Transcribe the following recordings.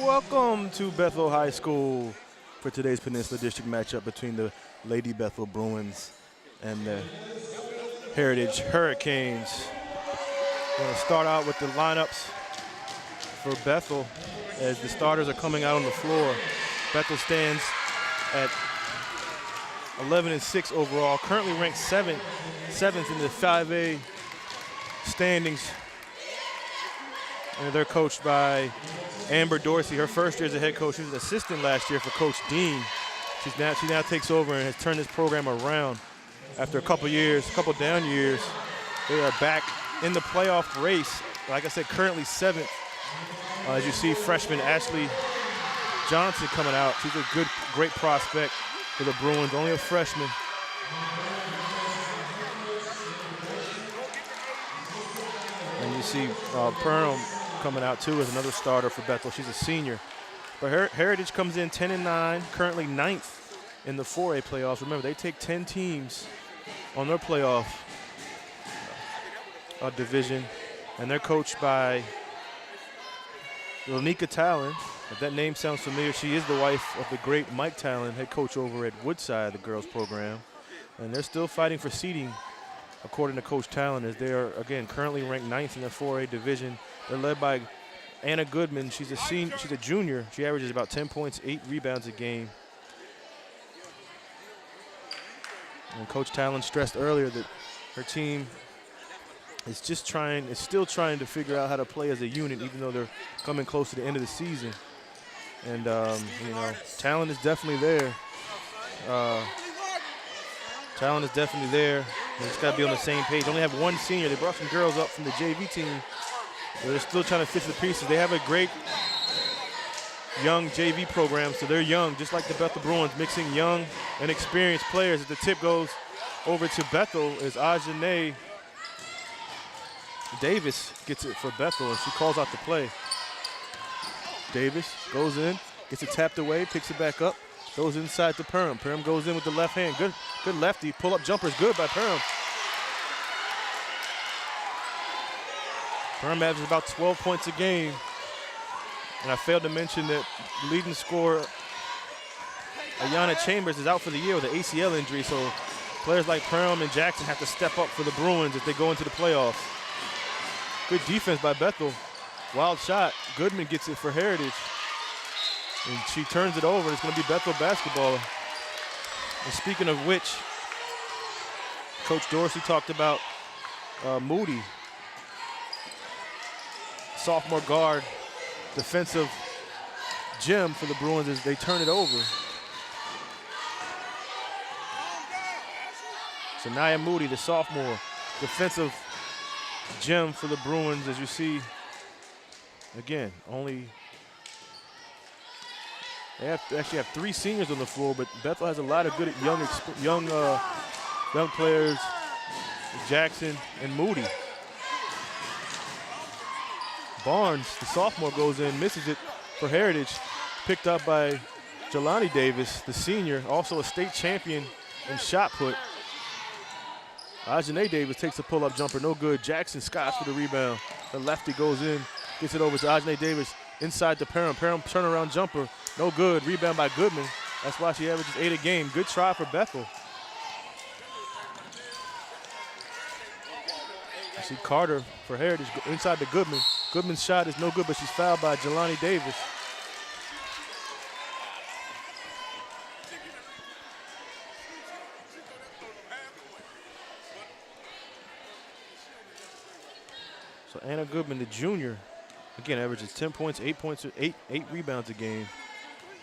Welcome to Bethel High School for today's Peninsula District matchup between the Lady Bethel Bruins and the Heritage Hurricanes. We're going to start out with the lineups for Bethel as the starters are coming out on the floor. Bethel stands at 11-6 overall, currently ranked seventh in the 5A standings. And they're coached by Amber Dorsey. Her first year as a head coach. She was an assistant last year for Coach Dean. She now takes over and has turned this program around after a couple down years. They are back in the playoff race. Like I said, currently seventh. As you see, freshman Ashley Johnson coming out. She's a great prospect for the Bruins, only a freshman. And you see Perham coming out too as another starter for Bethel. She's a senior. But Heritage comes in 10-9, currently 9th in the 4A playoffs. Remember, they take 10 teams on their playoff division, and they're coached by Lanika Talon. If that name sounds familiar, she is the wife of the great Mike Talon, head coach over at Woodside, the girls program. And they're still fighting for seeding, according to Coach Talon, as they are, again, currently ranked 9th in the 4A division. They're led by Anna Goodman. She's a junior. She averages about 10 points, 8 rebounds a game. And Coach Talon stressed earlier that her team is still trying to figure out how to play as a unit, even though they're coming close to the end of the season. And talent is definitely there. Talent is definitely there. They just got to be on the same page. They only have one senior. They brought some girls up from the JV team. They're still trying to fit the pieces. They have a great young JV program, so they're young, just like the Bethel Bruins, mixing young and experienced players. As the tip goes over to Bethel, as Ajane Davis gets it for Bethel, and she calls out the play. Davis goes in, gets it tapped away, picks it back up, goes inside to Perham. Perham goes in with the left hand. Good lefty. Pull-up jumper is good by Perham. Perham averages about 12 points a game. And I failed to mention that leading scorer Ayanna Chambers is out for the year with an ACL injury, so players like Perham and Jackson have to step up for the Bruins as they go into the playoffs. Good defense by Bethel. Wild shot. Goodman gets it for Heritage. And she turns it over. It's going to be Bethel basketball. And speaking of which, Coach Dorsey talked about Moody, sophomore guard, defensive gem for the Bruins as they turn it over. So Nia Moody, the sophomore, defensive gem for the Bruins, as you see. Again, they actually have 3 seniors on the floor, but Bethel has a lot of good young players, Jackson and Moody. Barnes, the sophomore, goes in, misses it for Heritage, picked up by Jelani Davis, the senior, also a state champion in shot put. Ajane Davis takes a pull-up jumper, no good. Jackson Scott for the rebound. The lefty goes in, gets it over to Ajane Davis, inside to Perham. Perham turnaround jumper, no good. Rebound by Goodman. That's why she averages 8 a game. Good try for Bethel. You see Carter for Heritage inside to Goodman. Goodman's shot is no good, but she's fouled by Jelani Davis. So Anna Goodman, the junior, again averages 10 points, 8 rebounds a game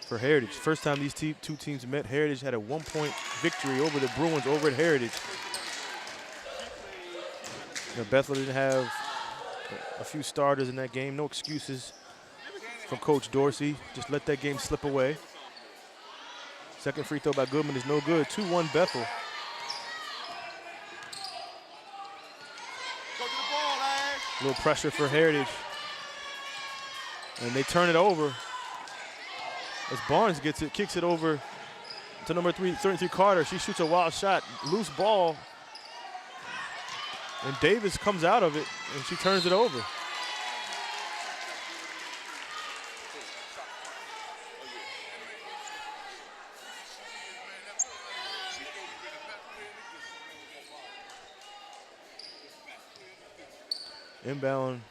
for Heritage. First time these two teams met, Heritage had a 1-point victory over the Bruins over at Heritage. Bethel didn't have a few starters in that game. No excuses from Coach Dorsey. Just let that game slip away. Second free throw by Goodman is no good. 2-1 Bethel. A little pressure for Heritage. And they turn it over. As Barnes gets it, kicks it over to number 33 Carter. She shoots a wild shot. Loose ball. And Davis comes out of it, and she turns it over. Inbound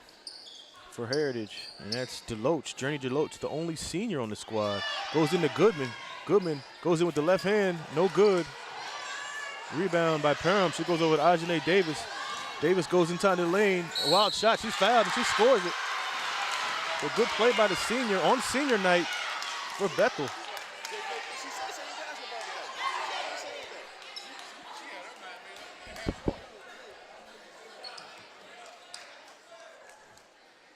for Heritage, and that's Deloach. Journey Deloach, the only senior on the squad. Goes into Goodman. Goodman goes in with the left hand, no good. Rebound by Parham. She goes over to Ajane Davis. Davis goes inside the lane. A wild shot. She's fouled and she scores it. A good play by the senior on senior night for Bethel.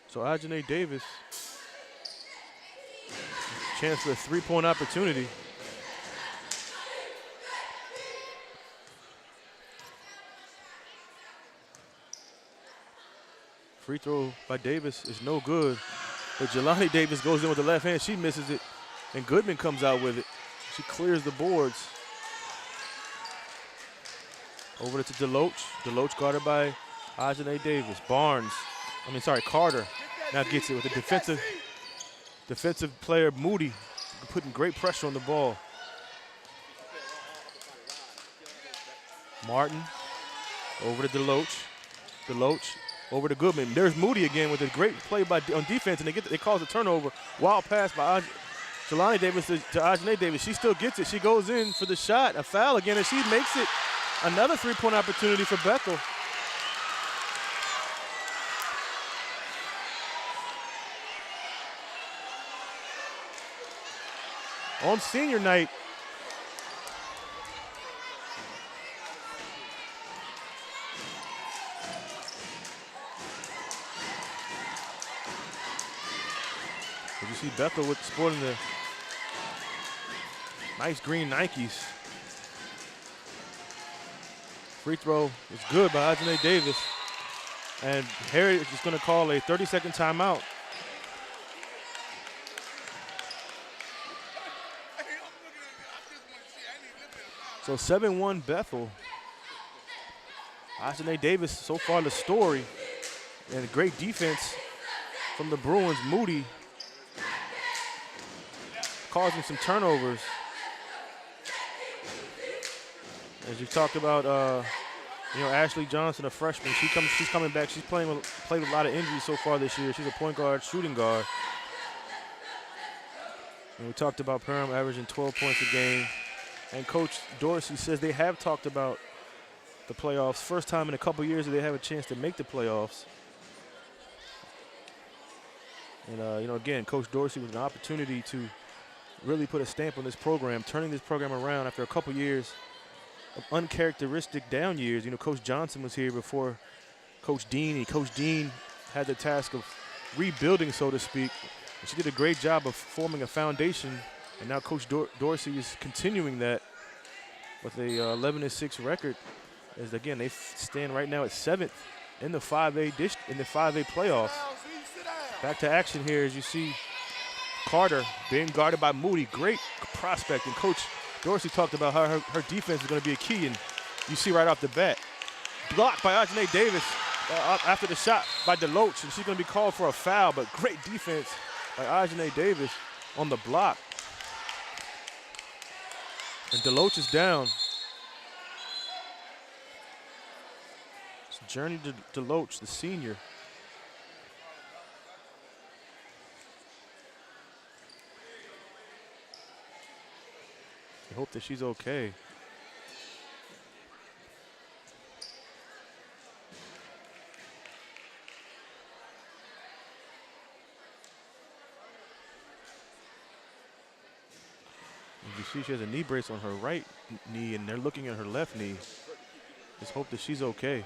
So Ajane Davis, chance for a three-point opportunity. Free throw by Davis is no good, but Jelani Davis goes in with the left hand. She misses it, and Goodman comes out with it. She clears the boards. Over to Deloach. Deloach guarded by Ajane Davis. Carter now gets it with the defensive player Moody, putting great pressure on the ball. Martin over to Deloach. Deloach over to Goodman. There's Moody again with a great play on defense, and they cause a turnover. Wild pass by Jelani Davis to Ajane Davis. She still gets it. She goes in for the shot. A foul again, and she makes it. Another three-point opportunity for Bethel. On senior night, as you see Bethel sporting the nice green Nikes. Free throw is good by Ajane Davis. And Heritage is going to call a 30-second timeout. So 7-1 Bethel. Ajane Davis so far the story. And great defense from the Bruins. Moody causing some turnovers. As you talked about, Ashley Johnson, a freshman, she's coming back. She's played with a lot of injuries so far this year. She's a point guard, shooting guard. And we talked about Parham averaging 12 points a game. And Coach Dorsey says they have talked about the playoffs. First time in a couple years that they have a chance to make the playoffs. And, again, Coach Dorsey with an opportunity to really put a stamp on this program, turning this program around after a couple years of uncharacteristic down years. Coach Johnson was here before Coach Dean, and Coach Dean had the task of rebuilding, so to speak. And she did a great job of forming a foundation, and now Coach Dorsey is continuing that with a 11-6 record. As again, they stand right now at 7th in the 5A playoffs. Back to action here as you see Carter being guarded by Moody. Great prospect, and Coach Dorsey talked about how her defense is going to be a key, and you see right off the bat. Blocked by Ajane Davis after the shot by Deloach, and she's going to be called for a foul, but great defense by Ajane Davis on the block. And Deloach is down. It's Journey Deloach, the senior. I hope that she's okay. You see she has a knee brace on her right knee, and they're looking at her left knee. Just hope that she's okay.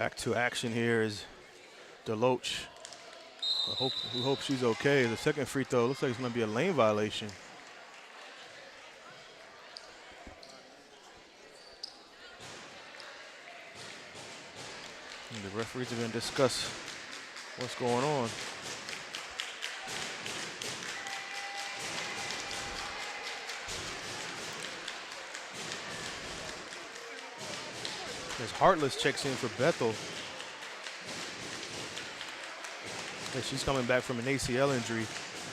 Back to action here is Deloach. We hope she's okay. The second free throw looks like it's going to be a lane violation. And the referees are going to discuss what's going on. As Heartless checks in for Bethel. And she's coming back from an ACL injury,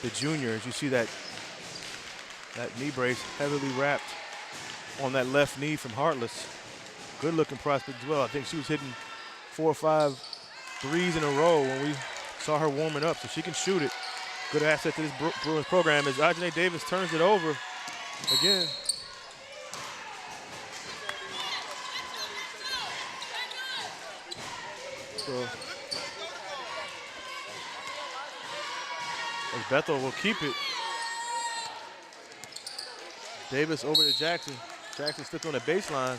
the junior. As you see that knee brace heavily wrapped on that left knee from Heartless. Good looking prospect as well. I think she was hitting 4 or 5 threes in a row when we saw her warming up, so she can shoot it. Good asset to this Bruins program as Ajane Davis turns it over again. So as Bethel will keep it. Davis over to Jackson. Jackson stuck on the baseline,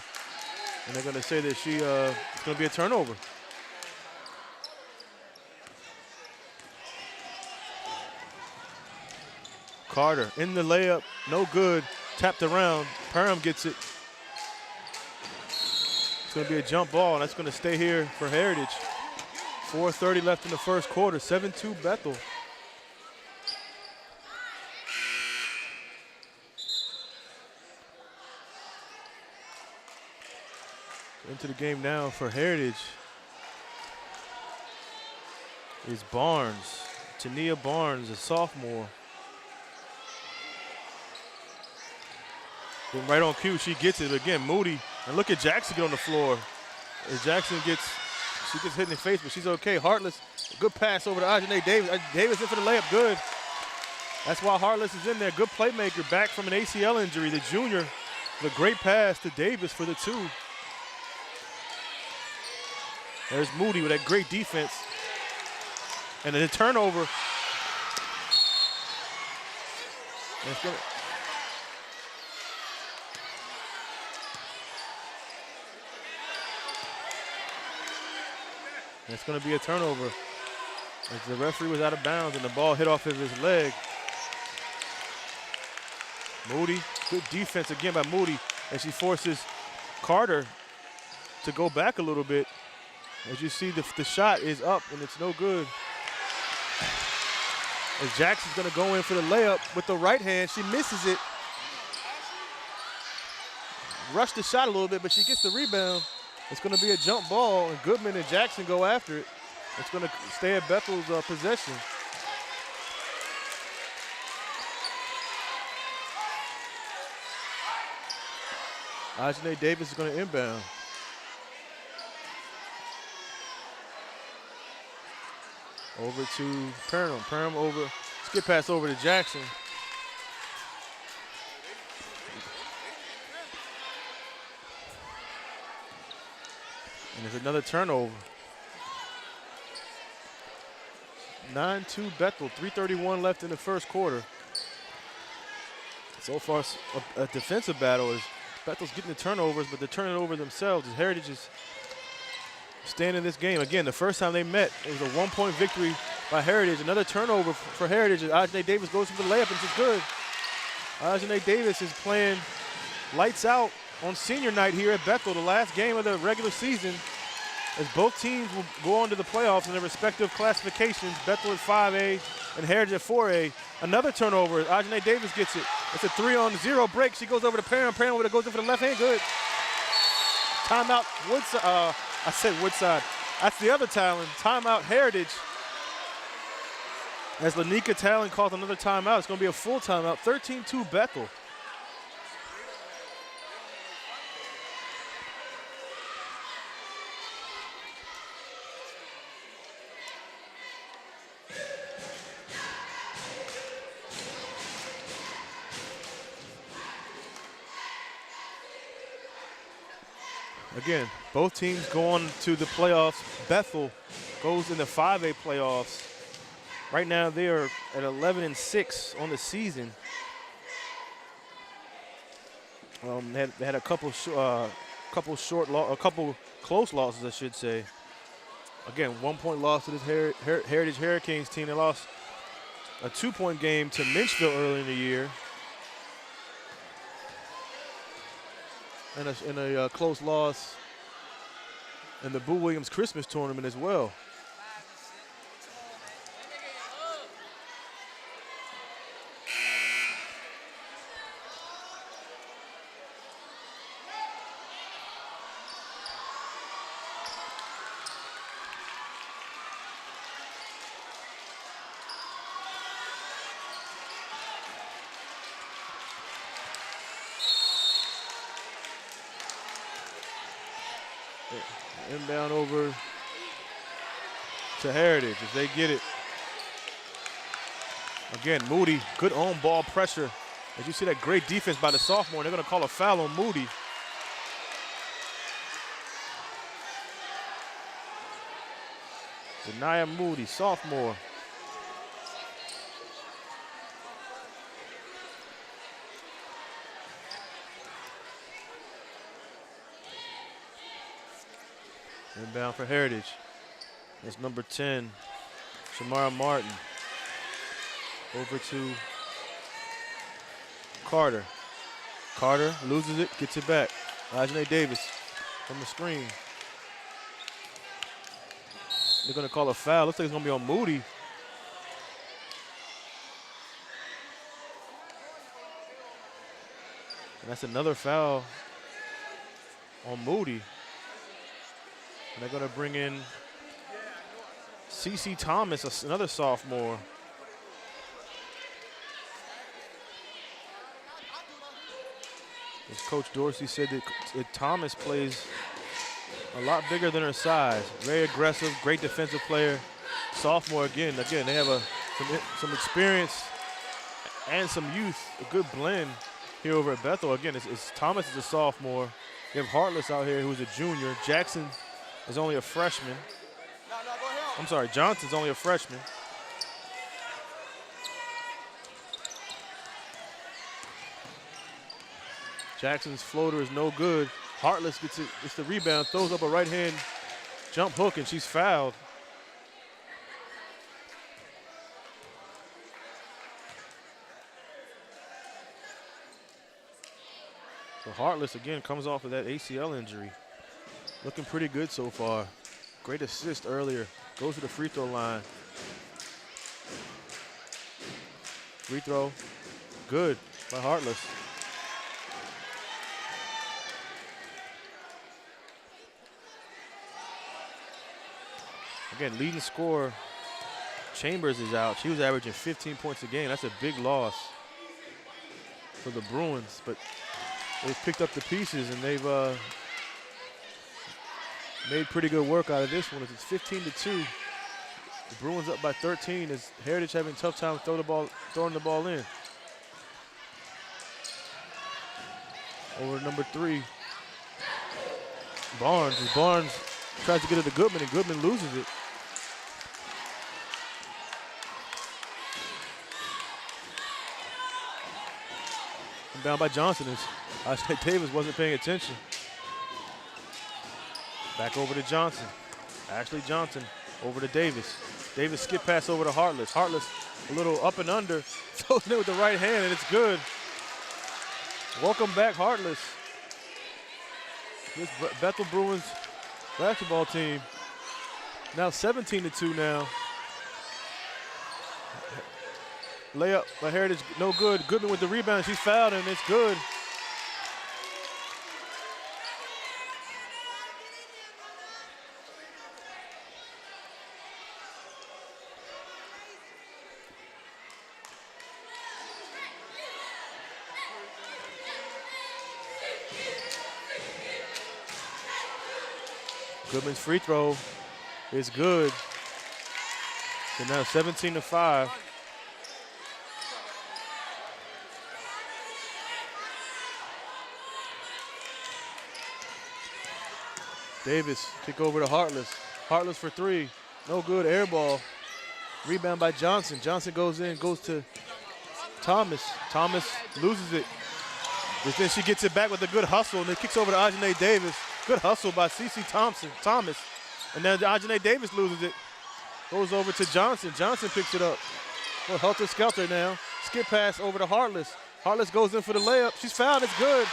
and they're going to say that it's going to be a turnover. Carter in the layup, no good. Tapped around. Parham gets it. It's going to be a jump ball, and that's going to stay here for Heritage. 4:30 left in the first quarter. 7-2 Bethel. Into the game now for Heritage is Barnes. Tania Barnes, a sophomore. Then right on cue, she gets it again. Moody, and look at Jackson get on the floor. As Jackson gets hit in the face, but she's okay. Heartless, good pass over to Ajane Davis. Davis in for the layup, good. That's why Heartless is in there. Good playmaker, back from an ACL injury. The junior, the great pass to Davis for the 2. There's Moody with that great defense. And then a turnover. And it's going to be a turnover. As the referee was out of bounds and the ball hit off of his leg. Moody, good defense again by Moody. And she forces Carter to go back a little bit. As you see, the shot is up and it's no good. As Jackson's gonna go in for the layup with the right hand, she misses it. Rushed the shot a little bit, but she gets the rebound. It's gonna be a jump ball, and Goodman and Jackson go after it. It's gonna stay at Bethel's possession. Ajane Davis is gonna inbound. Over to Parham. Parham over, skip pass over to Jackson. And there's another turnover. 9-2 Bethel, 3:31 left in the first quarter. So far, a defensive battle as Bethel's getting the turnovers, but they're turning over themselves as Heritage is staying in this game. Again, the first time they met, it was a 1-point victory by Heritage. Another turnover for Heritage. Ajane Davis goes for the layup, and it's good. Ajane Davis is playing lights out on senior night here at Bethel, the last game of the regular season, as both teams will go on to the playoffs in their respective classifications. Bethel at 5A and Heritage at 4A. Another turnover. Ajane Davis gets it. It's a 3-on-0 break. She goes over to Parham. Parham goes in for the left hand. Good. Timeout. Woodside. I said Woodside. That's the other Talon. Timeout Heritage. As Lanika Talon calls another timeout. It's going to be a full timeout. 13-2 Bethel. Again, both teams go on to the playoffs. Bethel goes in the 5A playoffs. Right now they are at 11-6 on the season. They had a couple close losses, I should say. Again, 1-point loss to this Heritage Hurricanes team. They lost a 2-point game to Minchville early in the year. And a close loss in the Boo Williams Christmas tournament as well. Inbound over to Heritage as they get it. Again, Moody, good on ball pressure. As you see that great defense by the sophomore, they're going to call a foul on Moody. Denia Moody, sophomore. Inbound for Heritage. That's number 10, Shamara Martin. Over to Carter. Carter loses it, gets it back. Ajane Davis from the screen. They're going to call a foul. Looks like it's going to be on Moody. And that's another foul on Moody. And they're going to bring in CeCe Thomas, another sophomore. As Coach Dorsey said that Thomas plays a lot bigger than her size. Very aggressive, great defensive player. Sophomore again. Again, they have some experience and some youth, a good blend here over at Bethel. Again, it's Thomas is a sophomore. You have Hartless out here who's a junior. Jackson is only a freshman. I'm sorry, Johnson's only a freshman. Jackson's floater is no good. Hartless gets the rebound, throws up a right-hand jump hook, and she's fouled. So Hartless, again, comes off of that ACL injury. Looking pretty good so far. Great assist earlier. Goes to the free throw line. Free throw, good by Hartless. Again, leading scorer, Chambers is out. She was averaging 15 points a game. That's a big loss for the Bruins, but they've picked up the pieces and they've made pretty good work out of this one. It's 15-2. The Bruins up by 13 as Heritage having a tough time throwing the ball in. Over to number 3, Barnes. As Barnes tries to get it to Goodman, and Goodman loses it. Down by Johnson as Ajane Davis wasn't paying attention. Back over to Johnson. Ashley Johnson over to Davis. Davis skip pass over to Hartless. Hartless a little up and under. Throws it with the right hand and it's good. Welcome back, Hartless. This Bethel Bruins basketball team now 17-2 now. Layup by Heritage, no good. Goodman with the rebound, she's fouled and it's good. Goodman's free throw is good. So now 17-5. Davis, kick over to Hartless. Hartless for 3, no good, air ball. Rebound by Johnson. Johnson goes in, goes to Thomas. Thomas loses it. But then she gets it back with a good hustle and then kicks over to Ajane Davis. Good hustle by CeCe Thomas. And then Ajane Davis loses it. Goes over to Johnson. Johnson picks it up. Well, helter skelter now. Skip pass over to Heartless. Heartless goes in for the layup. She's fouled. It's good.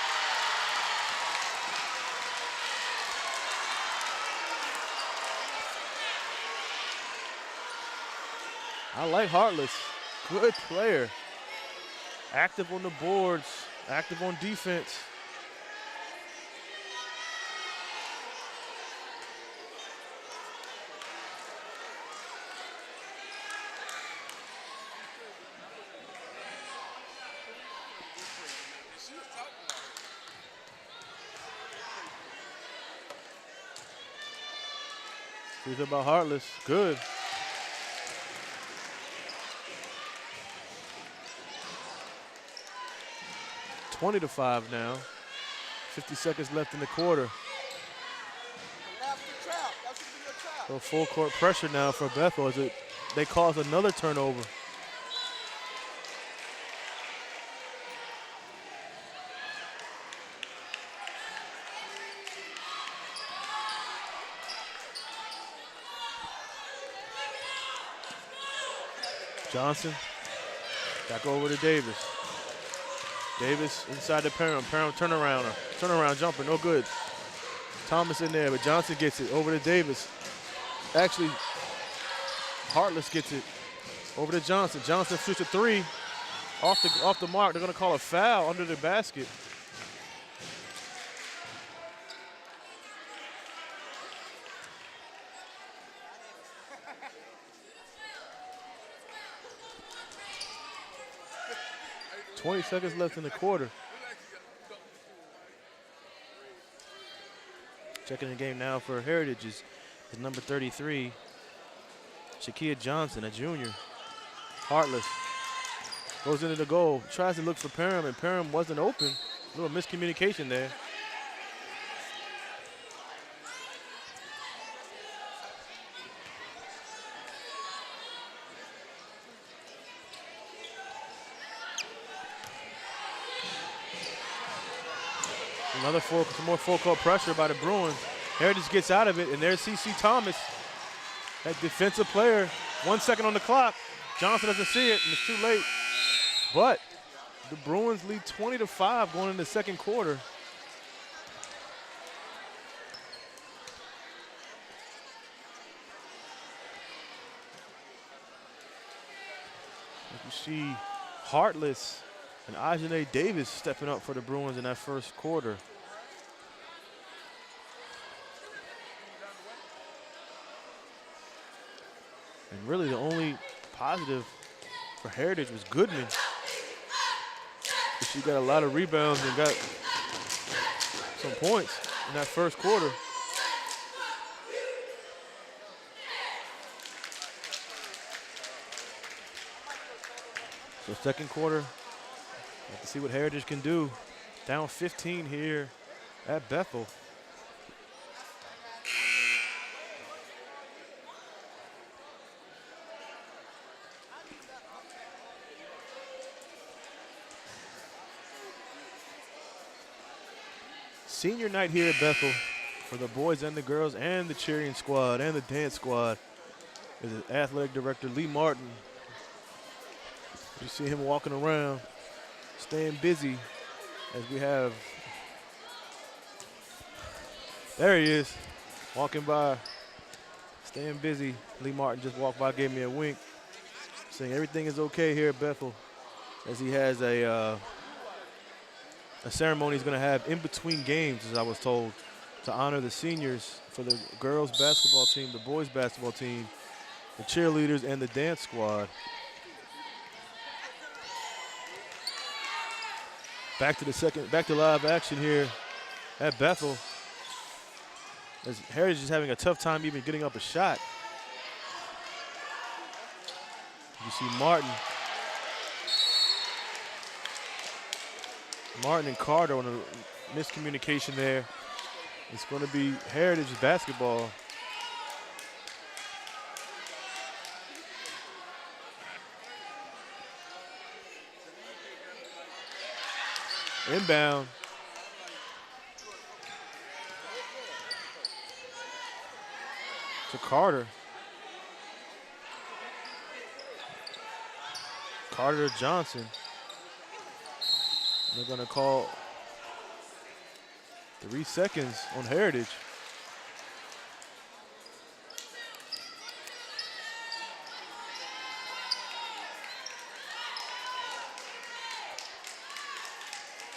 I like Heartless. Good player. Active on the boards. Active on defense. He's about Heartless. Good. (20-5) now. 50 seconds left in the quarter. So full court pressure now for Bethel as they cause another turnover. Johnson, back over to Davis. Davis inside the Parham. Parham turnaround jumper, no good. Thomas in there, but Johnson gets it over to Davis. Actually, Heartless gets it over to Johnson. Johnson shoots a three off the mark. They're gonna call a foul under the basket. .20 seconds left in the quarter. Checking the game now for Heritage is number 33, Shakia Johnson, a junior. Heartless goes into the goal, tries to look for Parham, and Parham wasn't open. A little miscommunication there. Some more full court pressure by the Bruins. Heritage gets out of it, and there's CeCe Thomas, that defensive player. 1 second on the clock. Johnson doesn't see it, and it's too late. But the Bruins lead 20-5 going into the second quarter. You see Heartless and Ajane Davis stepping up for the Bruins in that first quarter. And really the only positive for Heritage was Goodman. She got a lot of rebounds and got some points in that first quarter. So second quarter, have to see what Heritage can do. Down 15 here at Bethel. Senior night here at Bethel for the boys and the girls and the cheering squad and the dance squad. Is athletic director Lee Martin. You see him walking around, staying busy as we have. There he is, walking by, staying busy. Lee Martin just walked by, gave me a wink, saying everything is okay here at Bethel, as he has a ceremony he's going to have in between games, as I was told, to honor the seniors for the girls basketball team, the boys basketball team, the cheerleaders, and the dance squad. Back to live action here at Bethel, as Heritage is having a tough time even getting up a shot. You see Martin and Carter on a miscommunication there. It's going to be Heritage basketball. Inbound. to Carter. Carter to Johnson. They're going to call 3 seconds on Heritage.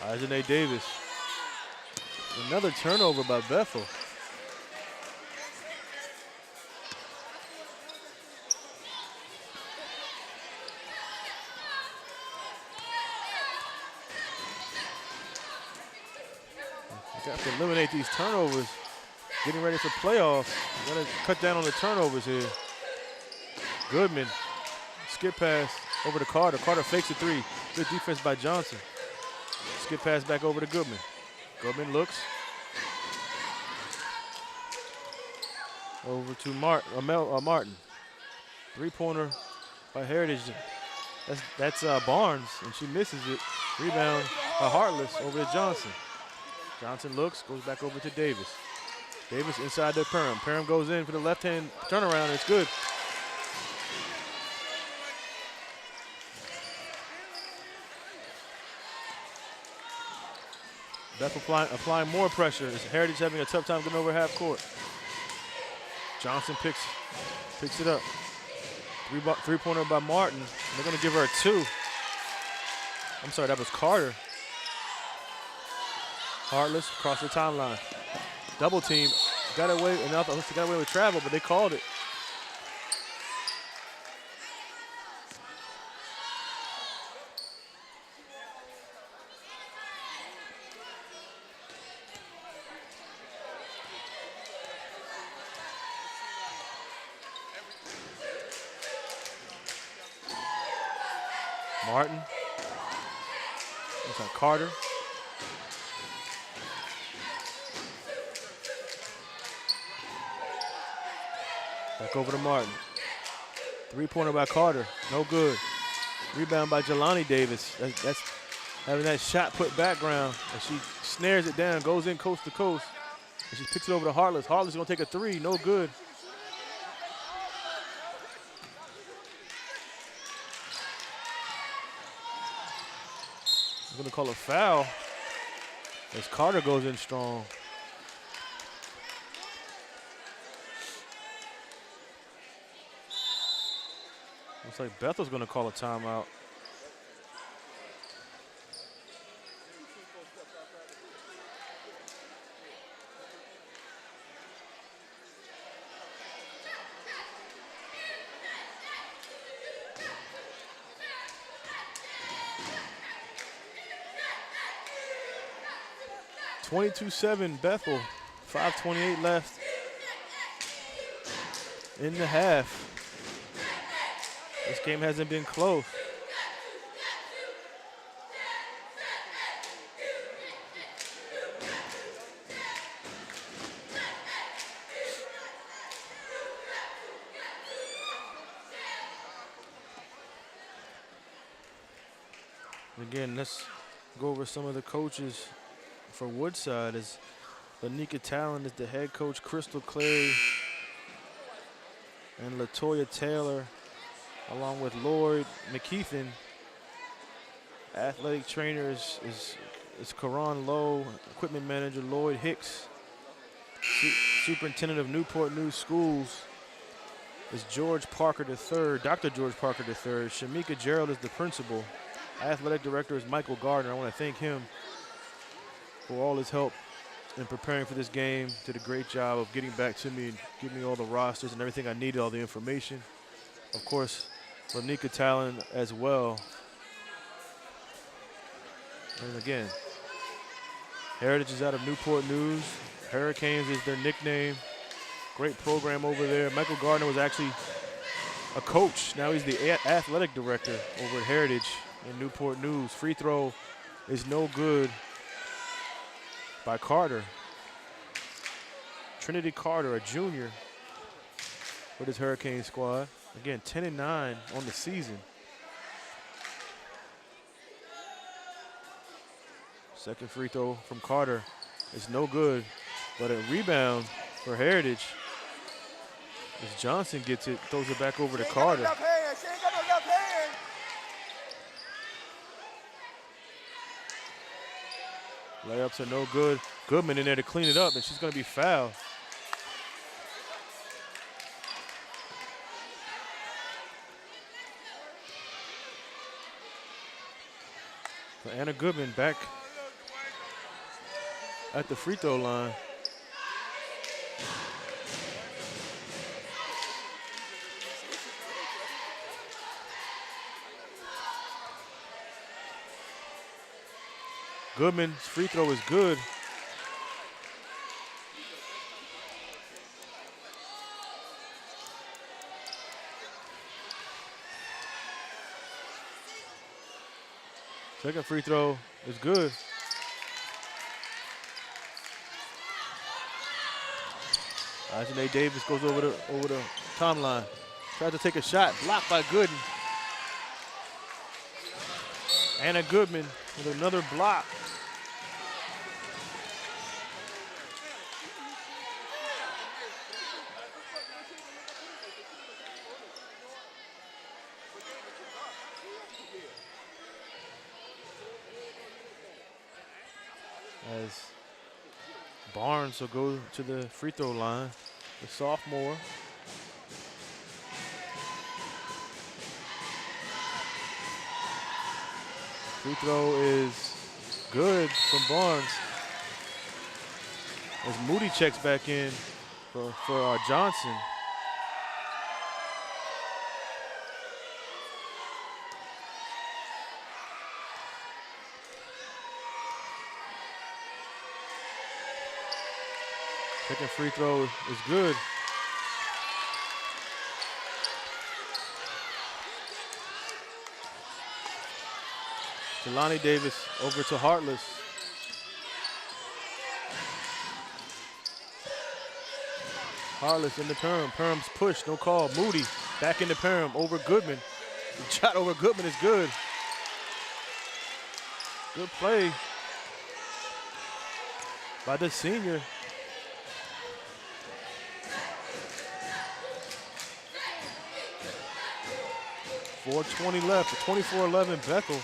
Ajane Davis. Another turnover by Bethel. You got to eliminate these turnovers. Getting ready for playoffs. You got to cut down on the turnovers here. Goodman. Skip pass over to Carter. Carter fakes a 3. Good defense by Johnson. Skip pass back over to Goodman. Goodman looks. Over to Martin. 3-pointer by Heritage. That's Barnes, and she misses it. Rebound by Heartless over to Johnson. Johnson looks, goes back over to Davis. Davis inside the Perham. Perham goes in for the left-hand turnaround, and it's good. Bethel applying more pressure as Heritage having a tough time getting over half court. Johnson picks it up. 3-pointer by Martin. They're going to give her a 2. I'm sorry, that was Carter. Heartless across the timeline. Double team. Got away, and I thought he got away with travel, but they called it. Martin. Inside Carter. Back over to Martin. 3-pointer by Carter. No good. Rebound by Jelani Davis. That's having that shot put background. And she snares it down, goes in coast to coast. And she picks it over to Heartless. Heartless is going to take a 3. No good. I'm going to call a foul as Carter goes in strong. Looks like Bethel's going to call a timeout. (22-7) Bethel, 5:28 left in the half. This game hasn't been close. Again, let's go over some of the coaches for Woodside. As Lanika Talon is the head coach, Crystal Clary and Latoya Taylor, along with Lloyd McKeithen. Athletic trainer is Karan Lowe. Equipment manager Lloyd Hicks. Superintendent of Newport News Schools is George Parker III, Dr. George Parker III. Shamika Gerald is the principal. Athletic director is Michael Gardner. I want to thank him for all his help in preparing for this game. Did a great job of getting back to me and giving me all the rosters and everything I needed, all the information. Of course, Lanika Talon as well. And again, Heritage is out of Newport News. Hurricanes is their nickname. Great program over there. Michael Gardner was actually a coach. Now he's the athletic director over at Heritage in Newport News. Free throw is no good by Carter. Trinity Carter, a junior with his Hurricane squad. Again, 10-9 on the season. Second free throw from Carter is no good, but a rebound for Heritage. As Johnson gets it, throws it back over to Carter. Layups are no good. Goodman in there to clean it up, and she's going to be fouled. So Anna Goodman back at the free throw line. Goodman's free throw is good. Second free throw is good. Ajane Davis goes over the timeline. Tries to take a shot, blocked by Gooden. Anna Goodman with another block. As Barnes will go to the free throw line, the sophomore. Free throw is good from Barnes. As Moody checks back in for Johnson. Second free throw is good. Jelani Davis over to Hartless. Hartless in the Perm. Perm's push, no call. Moody back in the Perm over Goodman. The shot over Goodman is good. Good play by the senior. 4:20 left, 24-11 Bethel.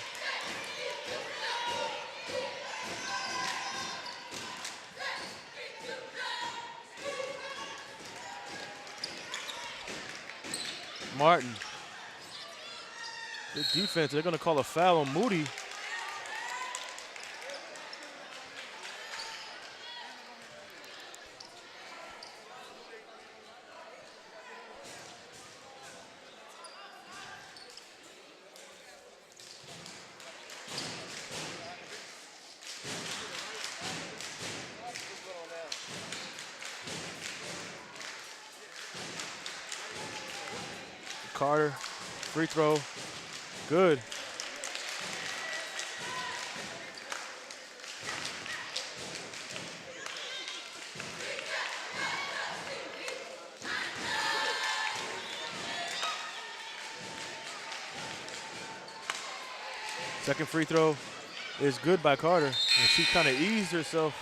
Martin. Good defense. They're going to call a foul on Moody. Carter, free throw, good. Second free throw is good by Carter, and she kind of eased herself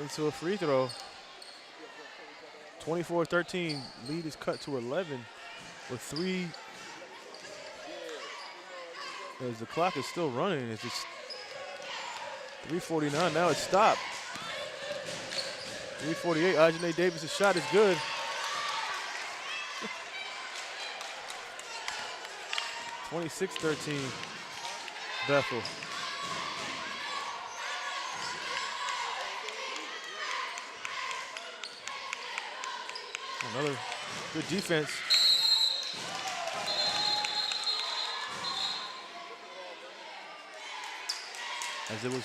into a free throw. 24-13, lead is cut to 11 with 3. As the clock is still running, it's just 3:49. Now it's stopped. 3:48. Ajane Davis' shot is good. (26-13) Bethel. Another good defense. As it was,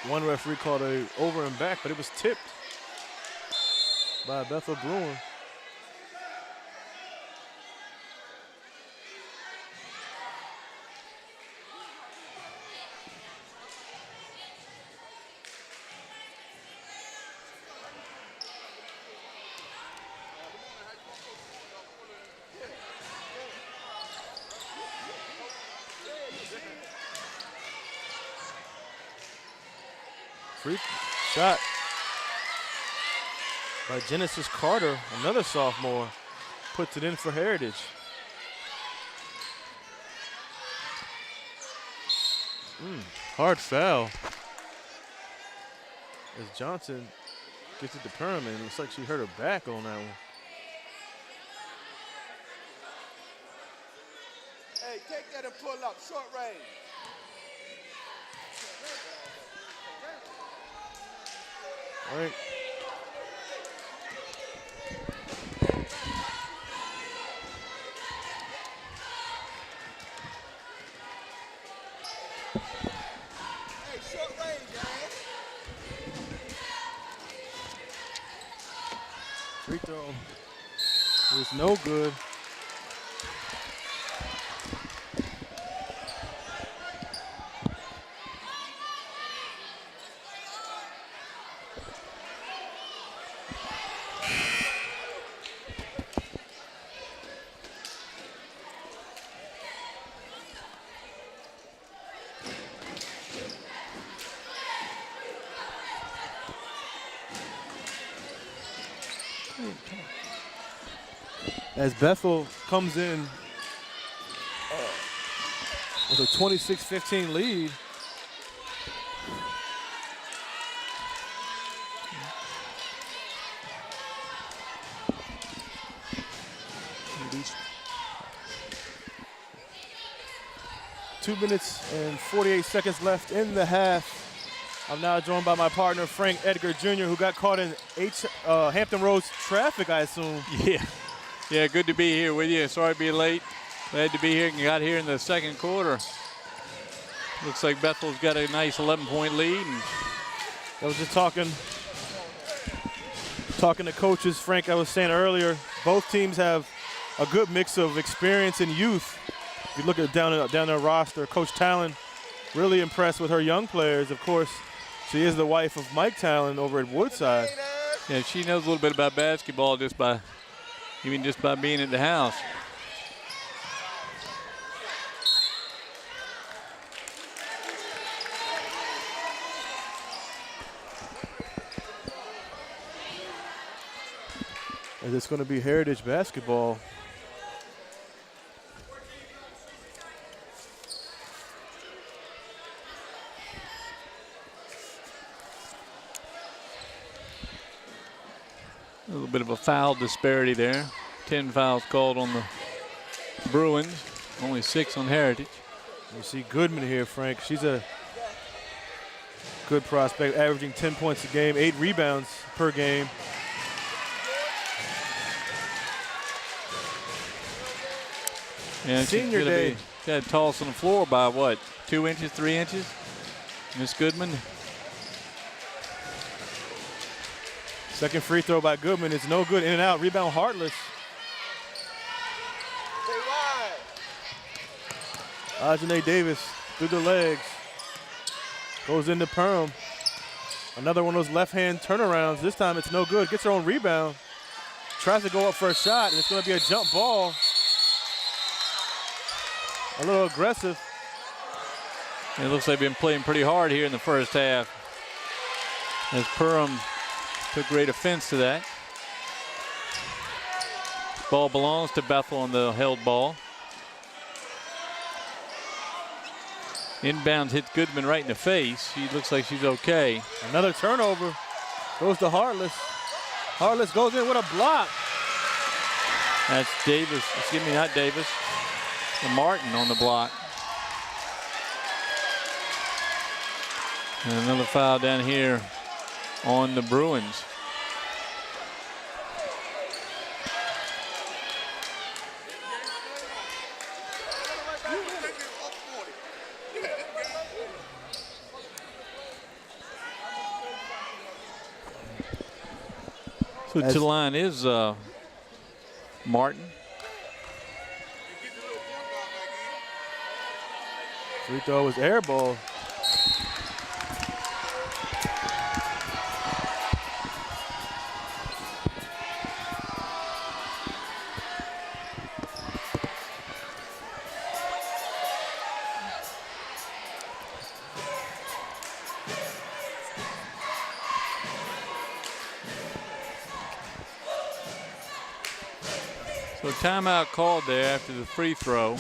one referee called a over and back, but it was tipped by a Bethel Bruin. Free shot. by Genesis Carter, another sophomore, puts it in for Heritage. Hard foul. As Johnson gets it to Perham, and it looks like she hurt her back on that one. Hey, take that and pull up, short range. All right. Hey, short range, man. Free throw. It was no good. As Bethel comes in with a 26-15 lead. Two minutes and 48 seconds left in the half. I'm now joined by my partner, Frank Edgar Jr., who got caught in Hampton Roads traffic, I assume. Yeah, good to be here with you. Sorry to be late. Glad to be here and got here in the second quarter. Looks like Bethel's got a nice 11-point lead. And I was just talking to coaches, Frank. I was saying earlier, both teams have a good mix of experience and youth. If you look at down their roster, Coach Talon really impressed with her young players. Of course, she is the wife of Mike Talon over at Woodside. yeah, she knows a little bit about basketball just by being at the house. And it's going to be Heritage basketball. A little bit of a foul disparity there. 10 fouls called on the Bruins, only 6 on Heritage. You see Goodman here, Frank. She's a good prospect, averaging 10 points a game, 8 rebounds per game. And Senior day. Got tossed on the floor by what, 2 inches, 3 inches? Miss Goodman. Second free throw by Goodman. It's no good. In and out. Rebound Heartless. Ajane Davis through the legs. Goes into Perham. Another one of those left-hand turnarounds. This time it's no good. Gets her own rebound. Tries to go up for a shot, and it's going to be a jump ball. A little aggressive. It looks like they've been playing pretty hard here in the first half, as Perham took great offense to that. Ball belongs to Bethel on the held ball. Inbounds hits Goodman right in the face. She looks like she's okay. Another turnover. Goes to Heartless. Heartless goes in with a block. That's Davis. Excuse me, not Davis. Martin on the block. And another foul down here on the Bruins. So to the line is Martin. Free throw was air ball. So timeout called there after the free throw.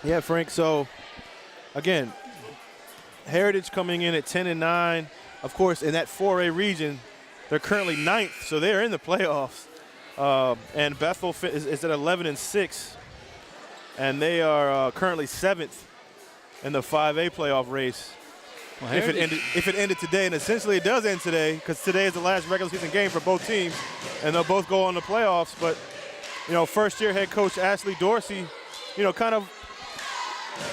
Yeah, Frank. So, again, Heritage coming in at 10-9. Of course, in that 4A region, they're currently 9th, so they're in the playoffs. And Bethel is at 11-6, and they are currently 7th in the 5A playoff race. Well, if it ended today, and essentially it does end today, because today is the last regular season game for both teams, and they'll both go on the playoffs. But, first-year head coach Ashley Dorsey, kind of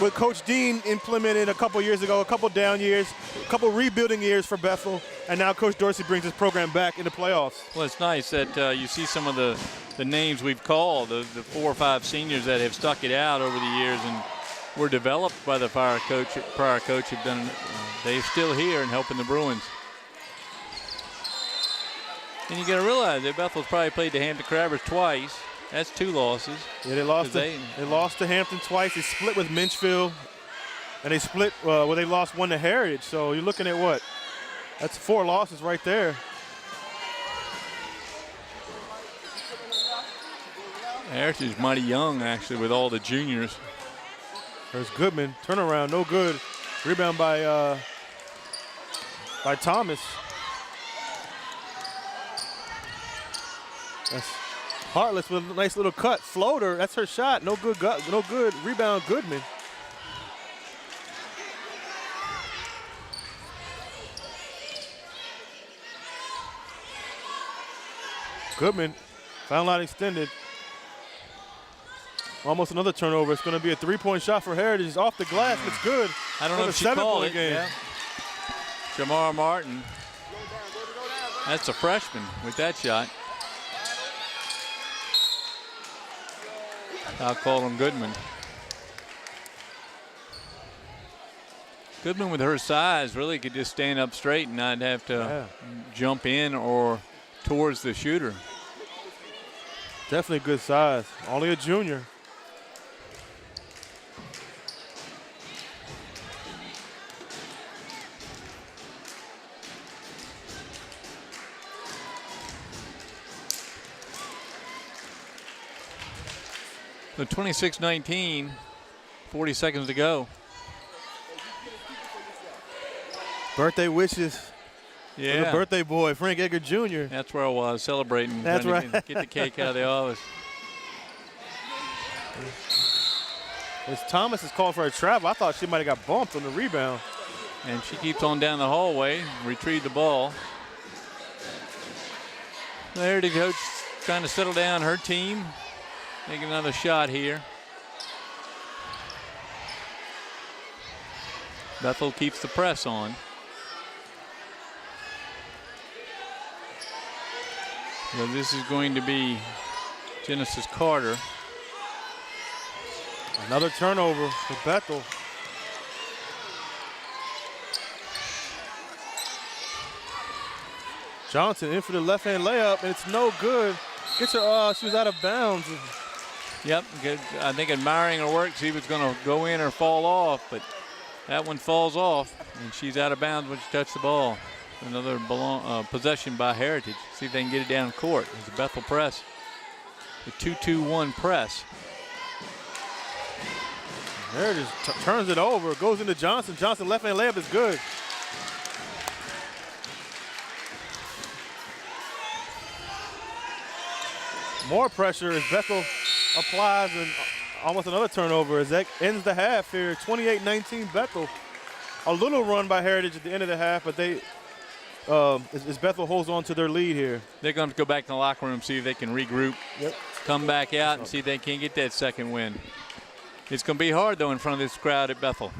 what Coach Dean implemented a couple years ago, a couple down years, a couple rebuilding years for Bethel, and now Coach Dorsey brings his program back in the playoffs. Well, it's nice that you see some of the names we've called, the 4 or 5 seniors that have stuck it out over the years and were developed by the prior coach have done. They're still here and helping the Bruins. And you got to realize that Bethel's probably played the Hampton Crabbers twice. That's 2 losses. Yeah, they lost to Hampton twice. They split with Minchville, and they split. They lost 1 to Heritage. So you're looking at what? That's 4 losses right there. Heritage is mighty young, actually, with all the juniors. There's Goodman. Turnaround, no good. Rebound by Thomas. That's Heartless with a nice little cut. Floater, that's her shot. No good. No good. Rebound, Goodman. Goodman, foul line extended. Almost another turnover. It's going to be a 3-point shot for Heritage. It's off the glass. It's good. I don't know if she called it. Game. Yeah. Jamar Martin. That's a freshman with that shot. I'll call him Goodman. Goodman with her size really could just stand up straight and not have to jump in or towards the shooter. Definitely good size. Only a junior. So 26-19, 40 seconds to go. Birthday wishes. Yeah. For the birthday boy, Frank Edgar Jr. That's where I was, celebrating. That's right. Get the cake out of the office. As Thomas is calling for a travel, I thought she might have got bumped on the rebound. And she keeps on down the hallway, retrieve the ball. There the coach trying to settle down her team. Make another shot here. Bethel keeps the press on. So this is going to be Genesis Carter. Another turnover for Bethel. Johnson in for the left-hand layup, and it's no good. Gets her, she was out of bounds. Yep, good. I think admiring her work, see if it's going to go in or fall off, but that one falls off, and she's out of bounds when she touched the ball. Another possession by Heritage. See if they can get it down court. It's a Bethel press. The 2-2-1 press. Heritage turns it over, goes into Johnson. Johnson left-hand layup is good. More pressure as Bethel applies, and almost another turnover as that ends the half here. 28-19 Bethel. A little run by Heritage at the end of the half, but they, as Bethel holds on to their lead here. They're going to go back in the locker room, see if they can regroup, come back out, and see if they can get that second win. It's going to be hard, though, in front of this crowd at Bethel.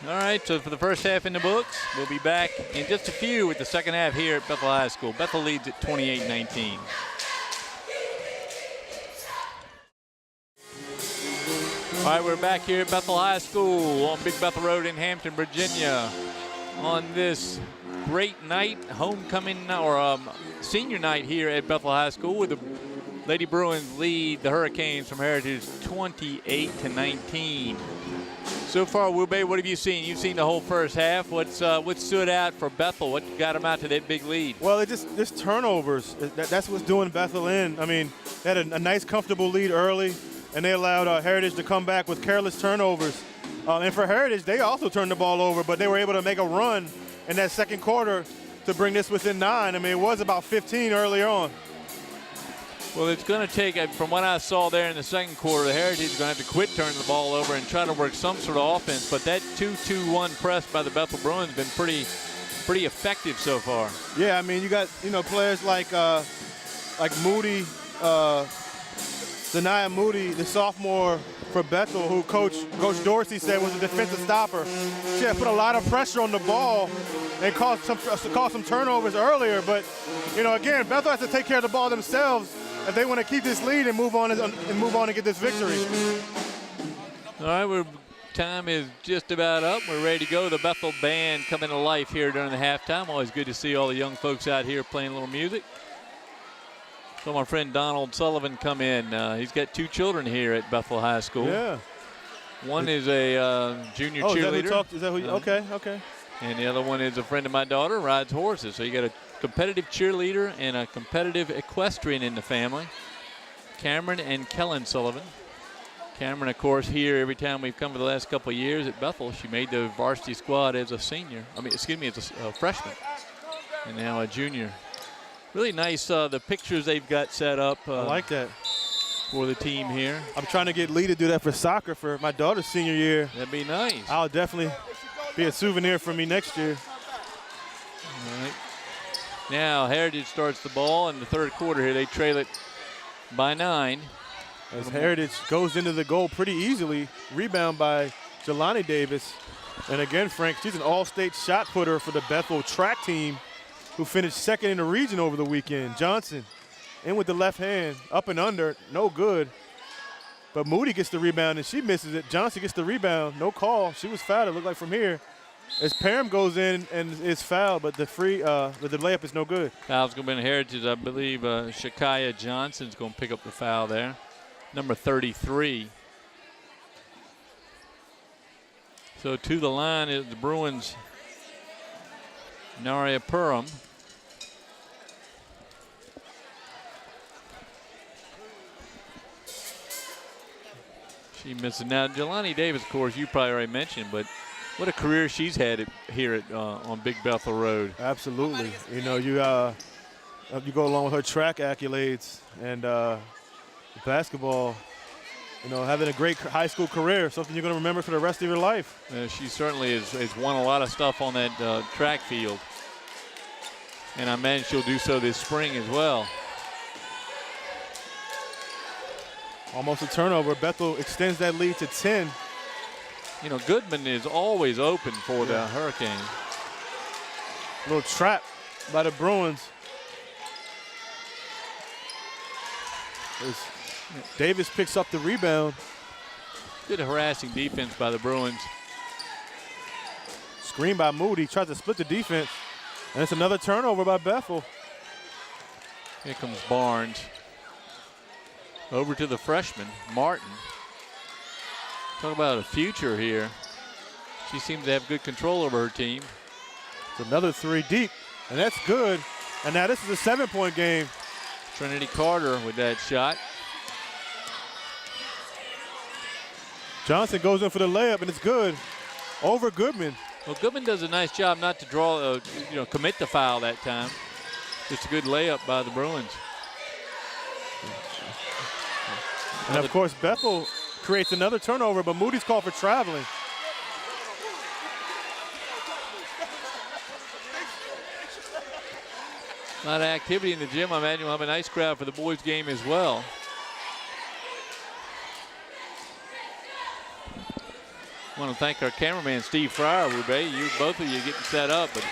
All right, so for the first half in the books, we'll be back in just a few with the second half here at Bethel High School. Bethel leads at 28-19. All right, we're back here at Bethel High School on Big Bethel Road in Hampton, Virginia, on this great night, homecoming or senior night here at Bethel High School, with the Lady Bruins lead the Hurricanes from Heritage 28-19. So far, Wube, what have you seen? You've seen the whole first half. What stood out for Bethel? What got them out to that big lead? Well, it just turnovers. That's what's doing Bethel in. I mean, they had a nice, comfortable lead early, and they allowed Heritage to come back with careless turnovers. And for Heritage, they also turned the ball over, but they were able to make a run in that second quarter to bring this within 9. I mean, it was about 15 early on. Well, it's going to take, from what I saw there in the second quarter, the Heritage is going to have to quit turning the ball over and try to work some sort of offense. But that 2-2-1 press by the Bethel Bruins has been pretty effective so far. Yeah, I mean, you got, players like Moody, Zanaya Moody, the sophomore for Bethel, who Coach Dorsey said was a defensive stopper. She had put a lot of pressure on the ball and caused some turnovers earlier. But, again, Bethel has to take care of the ball themselves if they want to keep this lead and move on and get this victory. All right, time is just about up. We're ready to go. The Bethel band coming to life here during the halftime. Always good to see all the young folks out here playing a little music. So my friend Donald Sullivan come in. He's got 2 children here at Bethel High School. Yeah. One is a junior cheerleader. Is that who okay. And the other one is a friend of my daughter, rides horses. So you got a competitive cheerleader and a competitive equestrian in the family. Cameron and Kellen Sullivan. Cameron, of course, here every time we've come for the last couple of years at Bethel, she made the varsity squad as a senior. As a freshman. And now a junior. Really nice, the pictures they've got set up. I like that. For the team here. I'm trying to get Lee to do that for soccer for my daughter's senior year. That'd be nice. I'll definitely be a souvenir for me next year. All right. Now Heritage starts the ball in the third quarter here. They trail it by 9. As Heritage goes into the goal pretty easily. Rebound by Jelani Davis. And again, Frank, she's an all-state shot putter for the Bethel track team, who finished second in the region over the weekend. Johnson in with the left hand, up and under, no good. But Moody gets the rebound and she misses it. Johnson gets the rebound, no call. She was fouled, it looked like from here. As Parham goes in and is fouled, but the layup is no good. Foul's going to be in Heritage. I believe Shakaya Johnson's going to pick up the foul there. Number 33. So to the line is the Bruins' Naria Parham. She misses. Now, Jelani Davis, of course, you probably already mentioned, but what a career she's had here on Big Bethel Road. Absolutely. You go along with her track accolades and basketball, having a great high school career, something you're going to remember for the rest of your life. She certainly has won a lot of stuff on that track field. And I imagine she'll do so this spring as well. Almost a turnover. Bethel extends that lead to 10. Goodman is always open for the Hurricanes. Little trap by the Bruins. Davis picks up the rebound. Good harassing defense by the Bruins. Screen by Moody. Tries to split the defense. And it's another turnover by Bethel. Here comes Barnes. Over to the freshman, Martin. Talk about a future here. She seems to have good control over her team. It's another 3 deep, and that's good. And now this is a 7-point game. Trinity Carter with that shot. Johnson goes in for the layup, and it's good. Over Goodman. Well, Goodman does a nice job not to draw, commit the foul that time. Just a good layup by the Bruins. And of course, Bethel creates another turnover, but Moody's called for traveling. A lot of activity in the gym. I imagine we'll have a nice crowd for the boys' game as well. I want to thank our cameraman, Steve Fryer, Rube. Both of you getting set up, but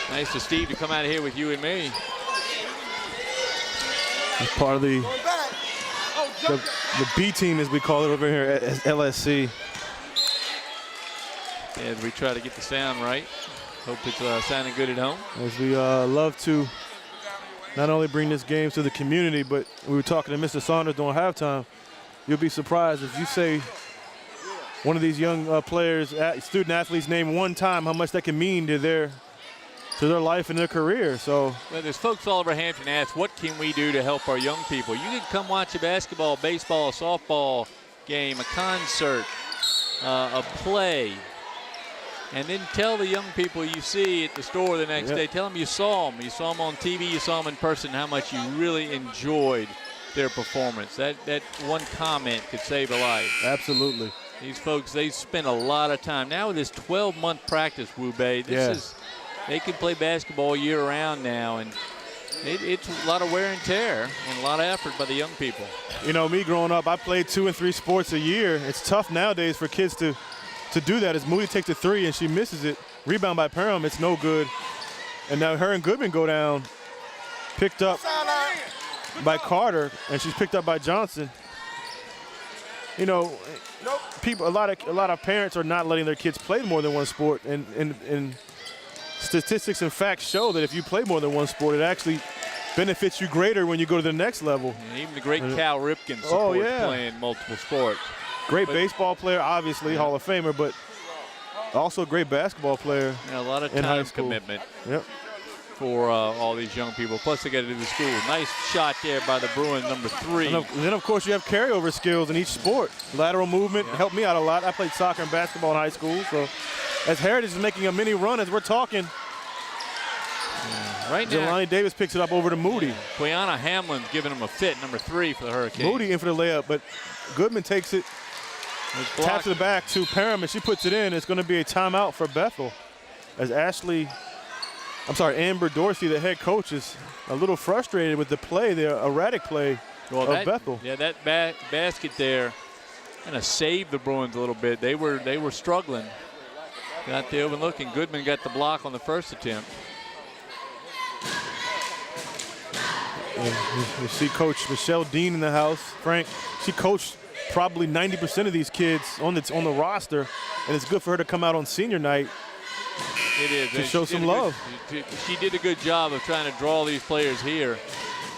nice to Steve to come out here with you and me. As part of the B team, as we call it over here at LSC. As we try to get the sound right. Hope it's sounding good at home. As we love to not only bring this game to the community, but we were talking to Mr. Saunders during halftime. You'll be surprised if you say one of these young players, student athletes, name one time how much that can mean to their life and their career. So well, there's folks all over Hampton ask, what can we do to help our young people? You can come watch a basketball, baseball, softball game, a concert, a play, and then tell the young people you see at the store the next day, tell them you saw them. You saw them on TV, you saw them in person, how much you really enjoyed their performance. That one comment could save a life. Absolutely. These folks, they spend a lot of time. Now with this 12-month practice, Wu-Bei, they can play basketball year-round now, and it's a lot of wear and tear and a lot of effort by the young people. You know, me growing up, I played 2 and 3 sports a year. It's tough nowadays for kids to do that. As Moody takes a 3 and she misses it, rebound by Parham, it's no good. And now her and Goodman go down, picked up by Carter, and she's picked up by Johnson. You know, a lot of parents are not letting their kids play more than one sport, and statistics and facts show that if you play more than one sport, it actually benefits you greater when you go to the next level. And even the great Cal Ripken supports playing multiple sports. Great baseball player, obviously, Hall of Famer, but also a great basketball player. A lot of time commitment for all these young people. Plus, they got to do the school. Nice shot there by the Bruins, number 3. And then, of course, you have carryover skills in each sport. Lateral movement helped me out a lot. I played soccer and basketball in high school, so as Heritage is making a mini run as we're talking, right now, Jelani Davis picks it up over to Moody. Quiana Hamlin's giving him a fit, number 3 for the Hurricanes. Moody in for the layup, but Goodman takes it, taps to the back to Parham, and she puts it in. It's going to be a timeout for Bethel as Amber Dorsey, the head coach, is a little frustrated with the play, the erratic play of Bethel. Yeah, that basket there kind of saved the Bruins a little bit. They were struggling. Got the open look, and Goodman got the block on the first attempt. And you see Coach Michelle Dean in the house. Frank, she coached probably 90% of these kids on the roster, and it's good for her to come out on senior night. It is. To show some love. She did a good job of trying to draw these players here.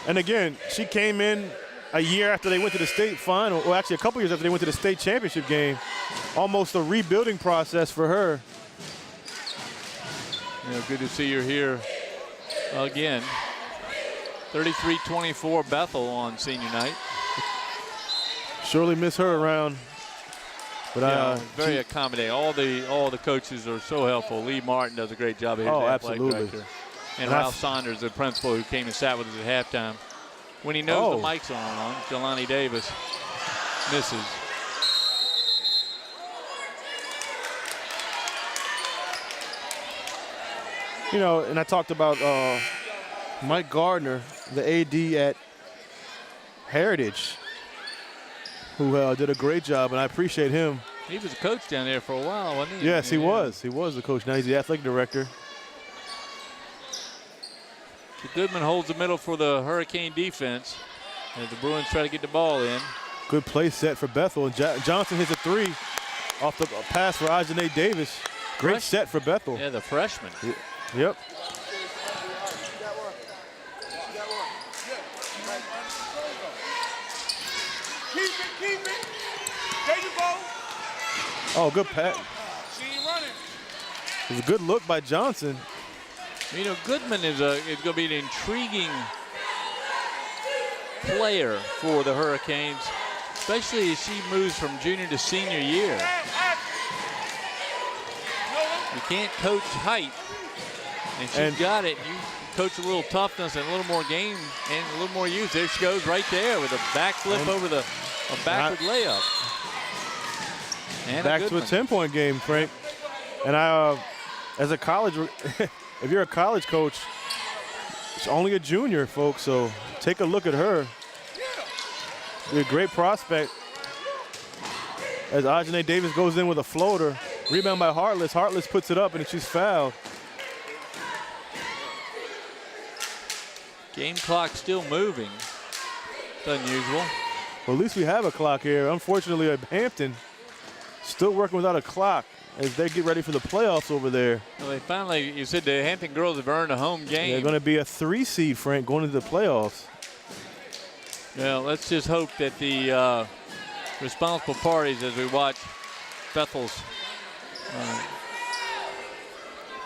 And again, she came in a year after they went to the state final, or actually a couple years after they went to the state championship game. Almost a rebuilding process for her. Good to see her here again. 33-24 Bethel on senior night. Surely miss her around. But very accommodating. All the coaches are so helpful. Lee Martin does a great job. His athletic director. And Ralph Saunders, the principal, who came and sat with us at halftime. When he knows the mic's on, Jelani Davis misses. You know, and I talked about Mike Gardner, the AD at Heritage, who did a great job, and I appreciate him. He was a coach down there for a while, wasn't he? Yes, he was. He was the coach. Now he's the athletic director. So Goodman holds the middle for the Hurricane defense as the Bruins try to get the ball in. Good play set for Bethel. And Johnson hits a 3 off the pass for Ajane Davis. Great set for Bethel. Yeah, the freshman. Yep. Keep it. There you go. Oh, good pass. She ain't running. It was a good look by Johnson. You know, Goodman is going to be an intriguing player for the Hurricanes, especially as she moves from junior to senior year. You can't coach height, and she's got it. You coach a little toughness and a little more game and a little more use. There she goes right there with a backflip over a backward layup. And back to a 10-point game, Frank. And as a college, if you're a college coach, she's only a junior, folks, so take a look at her. She's a great prospect. As Ajane Davis goes in with a floater. Rebound by Hartless. Hartless puts it up, and she's fouled. Game clock still moving. It's unusual. Well, at least we have a clock here. Unfortunately, Hampton still working without a clock as they get ready for the playoffs over there. Well, they finally, you said the Hampton girls have earned a home game. They're going to be a 3 seed, Frank, going into the playoffs. Well, let's just hope that the responsible parties, as we watch Bethel's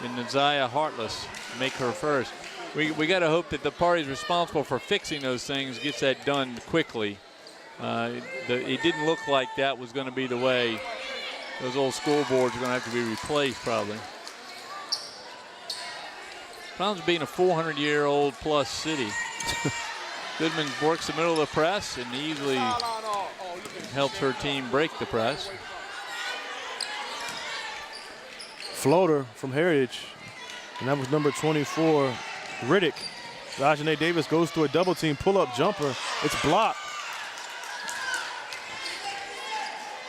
and Naziah Hartless make her first. We got to hope that the parties responsible for fixing those things gets that done quickly. It didn't look like that was going to be the way. Those old scoreboards are going to have to be replaced probably. Problems being a 400-year-old plus city. Goodman works the middle of the press and easily helps her team break the press. Floater from Heritage, and that was number 24, Riddick. Ajane Davis goes through a double team pull-up jumper. It's blocked.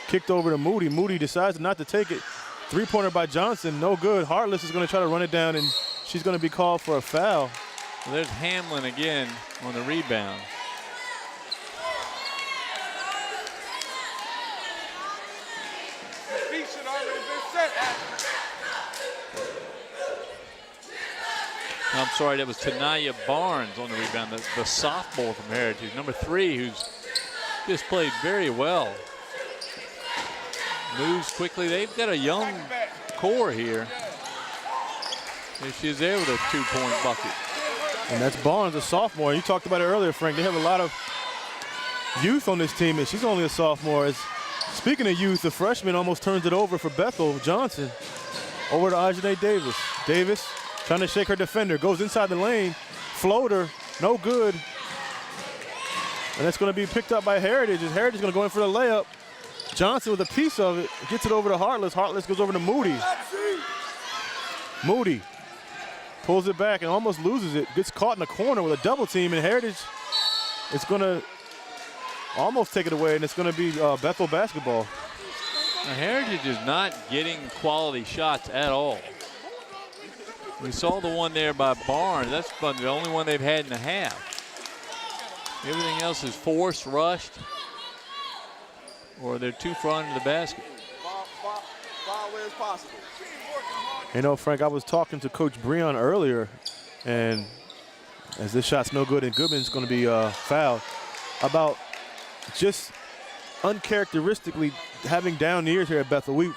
Kicked over to Moody. Moody decides not to take it. Three-pointer by Johnson, no good. Hartless is going to try to run it down, and she's going to be called for a foul. Well, there's Hamlin again on the rebound. Feet should already been set. I'm sorry, that was Tanaya Barnes on the rebound, the sophomore from Heritage, number 3, who's just played very well. Moves quickly. They've got a young core here. There she is there with a 2-point bucket. And that's Barnes, a sophomore. You talked about it earlier, Frank. They have a lot of youth on this team, and she's only a sophomore. Speaking of youth, the freshman almost turns it over for Bethel. Johnson over to Ajane Davis. Davis trying to shake her defender, goes inside the lane, floater, no good. And that's going to be picked up by Heritage. Heritage is going to go in for the layup. Johnson with a piece of it, gets it over to Hartless. Hartless goes over to Moody. Moody pulls it back and almost loses it. Gets caught in the corner with a double team, and Heritage is going to almost take it away, and it's going to be Bethel basketball. Now, Heritage is not getting quality shots at all. We saw the one there by Barnes. That's the only one they've had in the half. Everything else is forced, rushed, or they're too far into the basket. Far away as possible. You know, Frank, I was talking to Coach Breon earlier, and as this shot's no good and Goodman's going to be fouled, about just uncharacteristically having down years here at Bethel.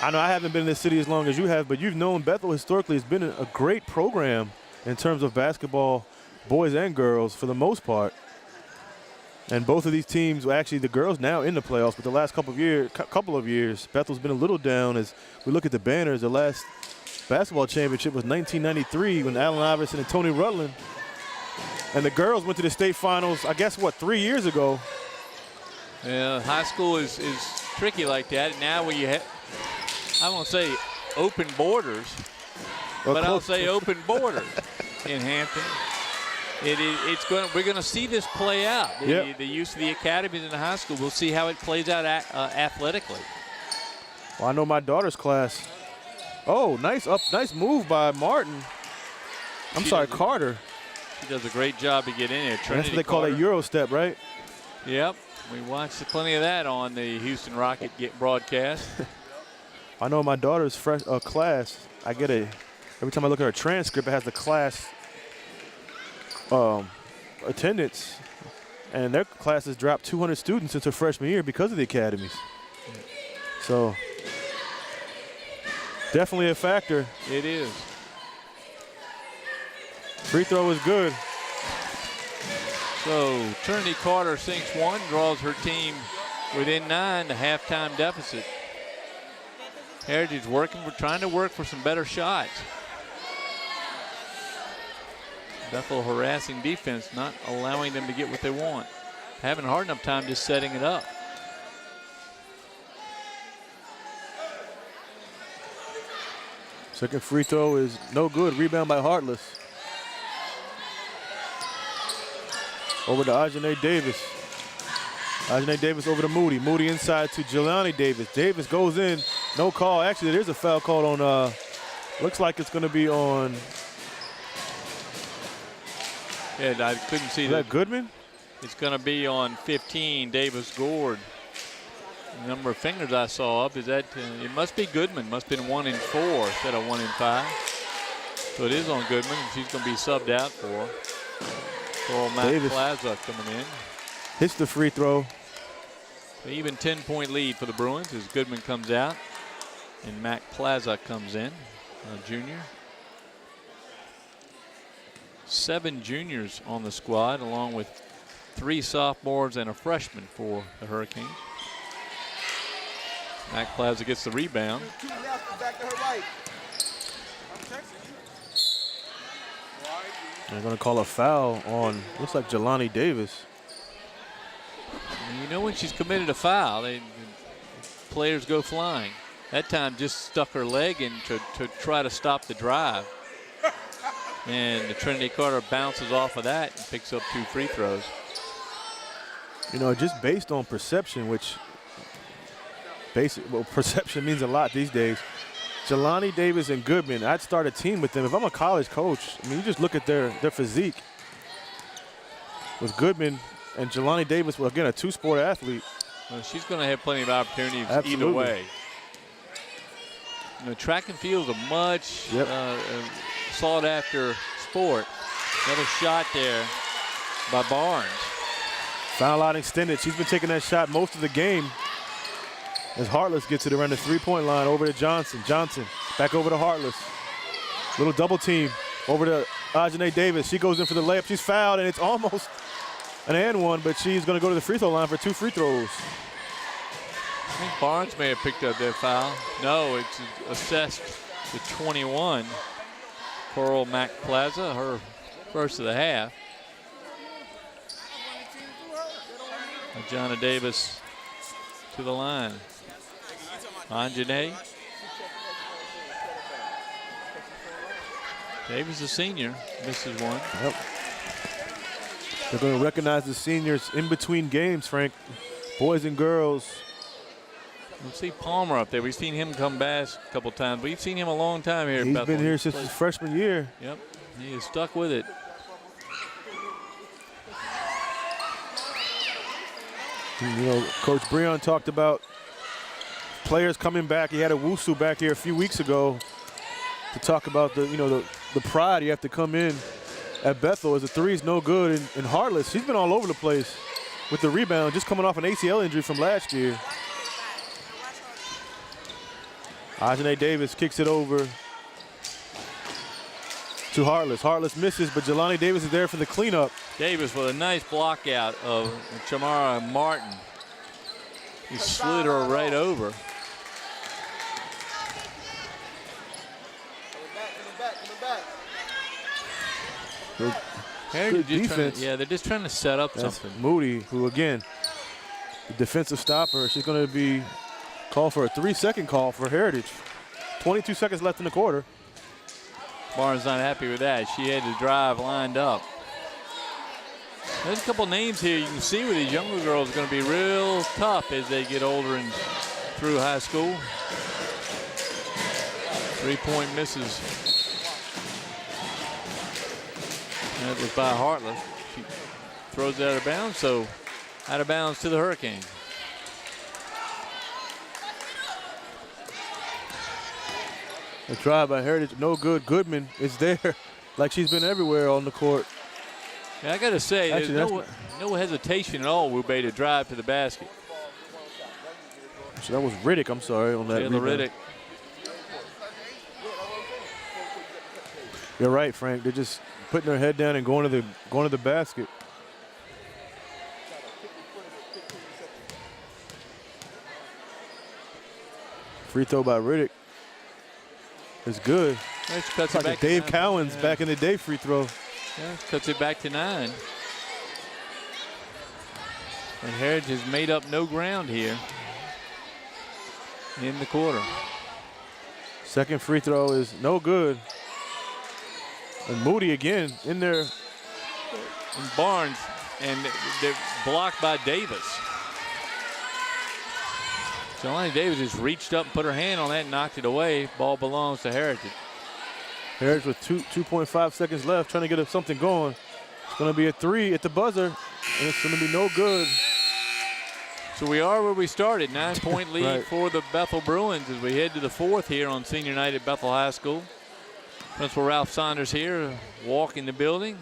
I know I haven't been in this city as long as you have, but you've known Bethel historically has been a great program in terms of basketball, boys and girls for the most part. And both of these teams, well, actually the girls now in the playoffs, but the last couple of years, Bethel's been a little down. As we look at the banners, the last basketball championship was 1993 when Allen Iverson and Tony Rutland. And the girls went to the state finals, I guess, 3 years ago? Yeah, high school is tricky like that. And now when you have, I won't say open borders, but I'll say open borders in Hampton. We're going to see this play out. The use of the academies in the high school. We'll see how it plays out athletically. Well, I know my daughter's class. Oh, nice move by Martin. Carter. She does a great job to get in there. That's what they call a Euro step, right? Yep. We watched plenty of that on the Houston Rocket broadcast. I know my daughter's class. Every time I look at her transcript, it has the class attendance, and their class has dropped 200 students since her freshman year because of the academies. So definitely a factor. It is. Free throw is good. So Trinity Carter sinks one, draws her team within 9 to halftime deficit. Heritage trying to work for some better shots. Bethel harassing defense, not allowing them to get what they want. Having a hard enough time just setting it up. Second free throw is no good. Rebound by Hartless. Over to Ajane Davis. Ajane Davis over to Moody. Moody inside to Jelani Davis. Davis goes in. No call. Actually, there's a foul called on, looks like it's going to be on. Yeah, I couldn't see that. Goodman? It's going to be on 15, Davis Gord. The number of fingers I saw up is that it must be Goodman. Must have been 1 and 4 instead of 1 and 5. So it is on Goodman. She's going to be subbed out for Matt Davis Plaza coming in. Hits the free throw. Even 10-point lead for the Bruins as Goodman comes out and Mac Plaza comes in, a junior. 7 juniors on the squad, along with 3 sophomores and a freshman for the Hurricanes. Mac Plaza gets the rebound. They're going to call a foul on, looks like Jelani Davis. And you know when she's committed a foul, players go flying. That time just stuck her leg in to try to stop the drive. And the Trinity Carter bounces off of that and picks up 2 free throws. You know, just based on perception, which perception means a lot these days. Jelani Davis and Goodman, I'd start a team with them. If I'm a college coach, I mean, you just look at their physique. With Goodman and Jelani Davis, well, again, a 2-sport athlete. Well, she's going to have plenty of opportunities Absolutely. either way. You know, track and field is a much sought-after sport. Another shot there by Barnes. Foul line extended. She's been taking that shot most of the game. As Hartless gets it around the 3-point line, over to Johnson. Johnson back over to Hartless. Little double team over to Ajane Davis. She goes in for the layup. She's fouled, and it's almost an and one, but she's going to go to the free throw line for 2 free throws. I think Barnes may have picked up that foul. No, it's assessed to 21. Coral Mac Plaza, her first of the half. Ajana Davis to the line. Anjane. Davis, a senior, misses one. Yep. They're going to recognize the seniors in between games, Frank. Boys and girls. We'll see Palmer up there. We've seen him come back a couple times. We've seen him a long time here at Bethel. He's been here since his freshman year. Yep, he is stuck with it. You know, Coach Breon talked about players coming back. He had a Wusu back here a few weeks ago to talk about the pride you have to come in at Bethel as a 3's no good. And Hartless, she's been all over the place with the rebound, just coming off an ACL injury from last year. Ajane Davis kicks it over to Hartless. Hartless misses, but Jelani Davis is there for the cleanup. Davis with a nice block out of Chamara Martin. He slid her right over. Good defense. They're just trying to set up something. Moody, who again, the defensive stopper, she's going to be called for a 3-second call for Heritage. 22 seconds left in the quarter. Barnes not happy with that. She had the drive lined up. There's a couple names here you can see where these younger girls are going to be real tough as they get older and through high school. 3-point misses. That was by Hartless. She throws it out of bounds, so out of bounds to the Hurricanes. A try by Heritage, no good. Goodman is there like she's been everywhere on the court. Yeah, I got to say, Actually, there's no hesitation at all, Wube, to drive to the basket. So that was Riddick, I'm sorry, on that Taylor rebound. Riddick. You're right, Frank. They're just putting their head down and going to the basket. Free throw by Riddick is good. Nice, cuts It's it like back a Dave to Cowens back in the day free throw. Yeah, cuts it back to 9. And Heritage has made up no ground here in the quarter. Second free throw is no good. And Moody again in there. And Barnes, and they're blocked by Davis. Jelani Davis just reached up and put her hand on that and knocked it away. Ball belongs to Heritage. Heritage with 2.5 seconds left, trying to get something going. It's going to be a 3 at the buzzer, and it's going to be no good. So we are where we started. 9-point lead Right. for the Bethel Bruins as we head to the 4th here on senior night at Bethel High School. Principal Ralph Saunders here, walking the building,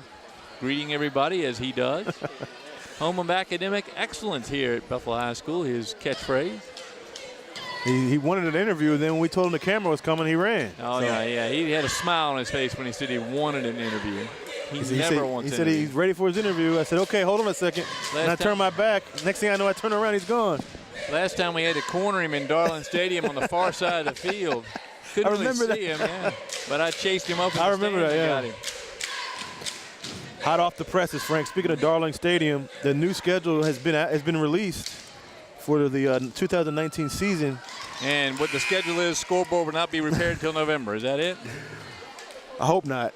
greeting everybody as he does. Home of academic excellence here at Bethel High School, his catchphrase. He wanted an interview, and then when we told him the camera was coming, he ran. Oh, so. Yeah. He had a smile on his face when he said he wanted an interview. He said he's ready for his interview. I said, okay, hold on a second. And I turned my back. Next thing I know, I turn around, he's gone. Last time we had to corner him in Darling Stadium on the far side of the field. Couldn't really see him, yeah. But I chased him up in the stands and got him. Hot off the presses, Frank. Speaking of Darling Stadium, the new schedule has been released for the 2019 season. And what the schedule is, scoreboard will not be repaired until November. Is that it? I hope not.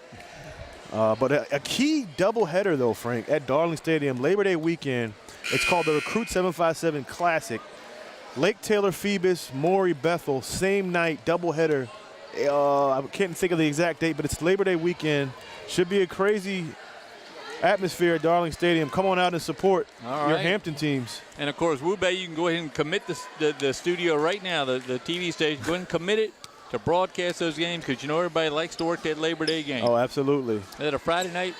But a key doubleheader, though, Frank, at Darling Stadium, Labor Day weekend. It's called the Recruit 757 Classic. Lake Taylor, Phoebus, Maury, Bethel, same night, doubleheader. I can't think of the exact date, but it's Labor Day weekend. Should be a crazy atmosphere at Darling Stadium. Come on out and support your Hampton teams. And, of course, Wu Bei, you can go ahead and commit the studio right now, the TV station. Go ahead and commit it to broadcast those games because you know everybody likes to work that Labor Day game. Oh, absolutely. Is that a Friday night?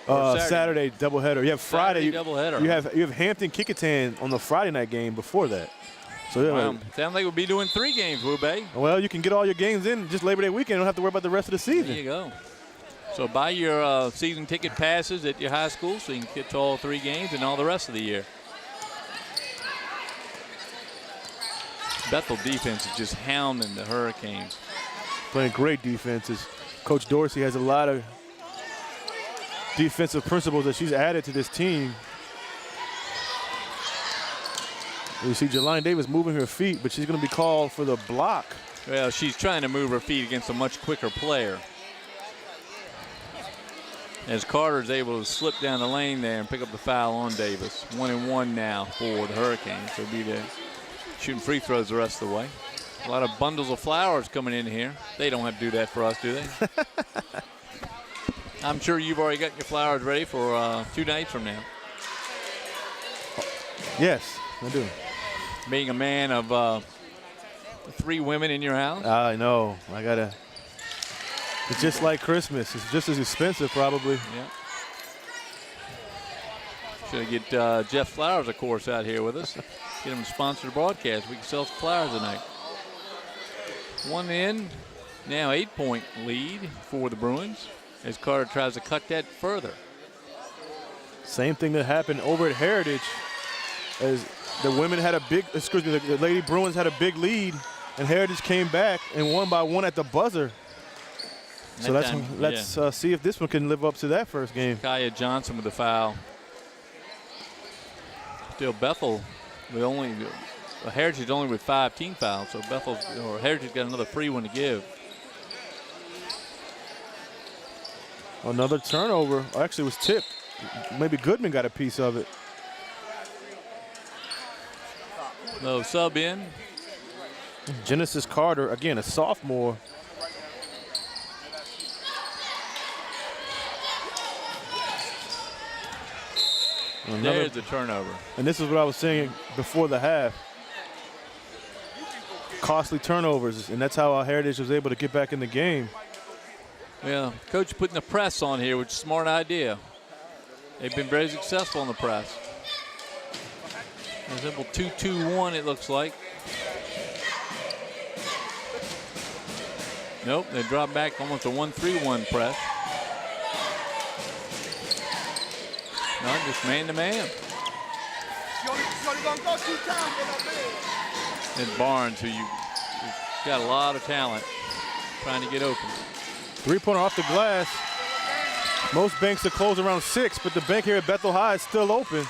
Saturday doubleheader. You have Friday. Doubleheader. You have Hampton Kickintan on the Friday night game before that. So wow. Sounds like we'll be doing 3 games, Wu Bei. Well, you can get all your games in just Labor Day weekend. You don't have to worry about the rest of the season. There you go. So buy your season ticket passes at your high school so you can get to all 3 games and all the rest of the year. Bethel defense is just hounding the Hurricanes. Playing great defenses. Coach Dorsey has a lot of defensive principles that she's added to this team. You see Jelani Davis moving her feet, but she's going to be called for the block. Well, she's trying to move her feet against a much quicker player. As Carter's able to slip down the lane there and pick up the foul on Davis. 1-1 now for the Hurricanes. So be there shooting free throws the rest of the way. A lot of bundles of flowers coming in here. They don't have to do that for us, do they? I'm sure you've already got your flowers ready for 2 nights from now. Yes, I do. Being a man of 3 women in your house? I know. I got to. It's just like Christmas. It's just as expensive, probably. Yeah. Should get Jeff Flowers, of course, out here with us. Get him to sponsor the broadcast. We can sell some flowers tonight. 1 in. Now 8-point lead for the Bruins as Carter tries to cut that further. Same thing that happened over at Heritage as the women had a big, the Lady Bruins had a big lead and Heritage came back and won by 1 at the buzzer. So let's see if this one can live up to that first game. Kaya Johnson with the foul. Still Bethel, Heritage only with 5 team fouls, so Heritage got another free one to give. Another turnover. Actually, it was tipped. Maybe Goodman got a piece of it. No sub in. Genesis Carter, again, a sophomore. There's the turnover. And this is what I was saying before the half. Costly turnovers, and that's how our Heritage was able to get back in the game. Yeah, coach putting the press on here, which is a smart idea. They've been very successful in the press. A simple 2-2-1, it looks like. Nope, they drop back almost a 1-3-1 press. No, just man-to-man. And Barnes, who's got a lot of talent, trying to get open. 3-pointer off the glass. Most banks are closed around 6, but the bank here at Bethel High is still open.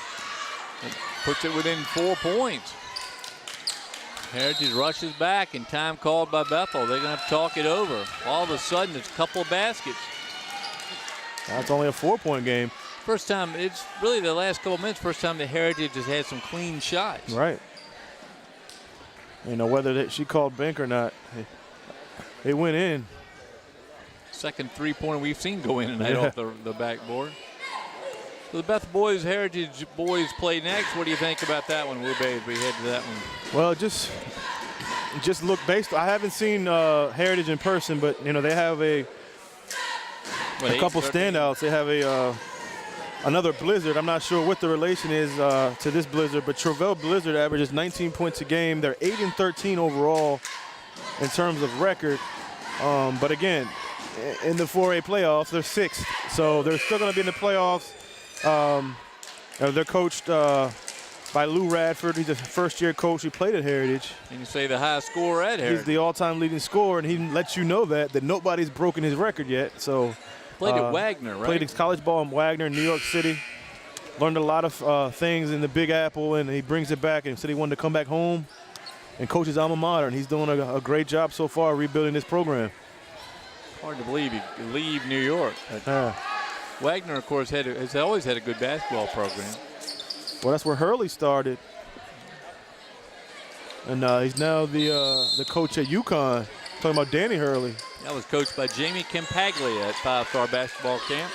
It puts it within 4 points. Heritage rushes back, and time called by Bethel. They're going to have to talk it over. All of a sudden, it's a couple of baskets. That's only a 4-point game. First time, it's really the last couple minutes, first time the Heritage has had some clean shots. Right. You know, whether she called bank or not, they went in. Second 3-pointer we've seen go in tonight off the backboard. So the Bethel boys, Heritage boys play next. What do you think about that one, Wu Bei, as we head to that one? Well, just look based. I haven't seen Heritage in person, but you know they have a couple standouts. They have another Blizzard. I'm not sure what the relation is to this Blizzard, but Travell Blizzard averages 19 points a game. They're 8-13 overall in terms of record. But again, in the 4A playoffs, they're 6th. So they're still going to be in the playoffs. They're coached by Lou Radford. He's a first-year coach. He played at Heritage. And you say the highest scorer at Heritage. He's the all-time leading scorer, and he lets you know that nobody's broken his record yet. So played at Wagner, right? Played his college ball in Wagner, New York City. Learned a lot of things in the Big Apple, and he brings it back and said he wanted to come back home and coach his alma mater, and he's doing a great job so far rebuilding this program. Hard to believe he could leave New York. Wagner, of course, has always had a good basketball program. Well, that's where Hurley started. And he's now the coach at UConn. Talking about Danny Hurley. That was coached by Jamie Campaglia at 5-star basketball camp.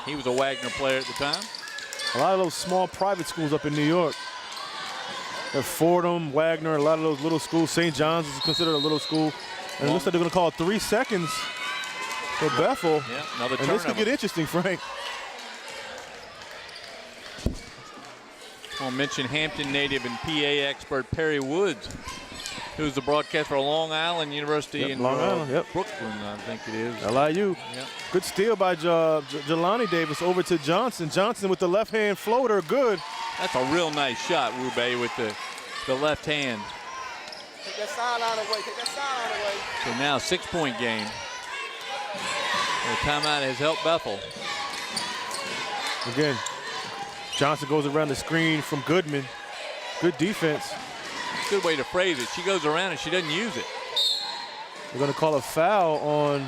He was a Wagner player at the time. A lot of those small private schools up in New York. Fordham, Wagner, a lot of those little schools. St. John's is considered a little school. And it looks like they're going to call it 3 seconds for Bethel. Yeah, another and this could get interesting, Frank. I'll mention Hampton native and PA expert Perry Woods, who's the broadcaster for Long Island University in Long Island, Brooklyn, I think it is. LIU. Yep. Good steal by Jelani Davis over to Johnson. Johnson with the left-hand floater, good. That's a real nice shot, Rube, with the left hand. Take that sideline away. Take that sideline away. So now 6-point game. The timeout has helped Bethel. Again, Johnson goes around the screen from Goodman. Good defense. Good way to phrase it. She goes around and she doesn't use it. We're going to call a foul on.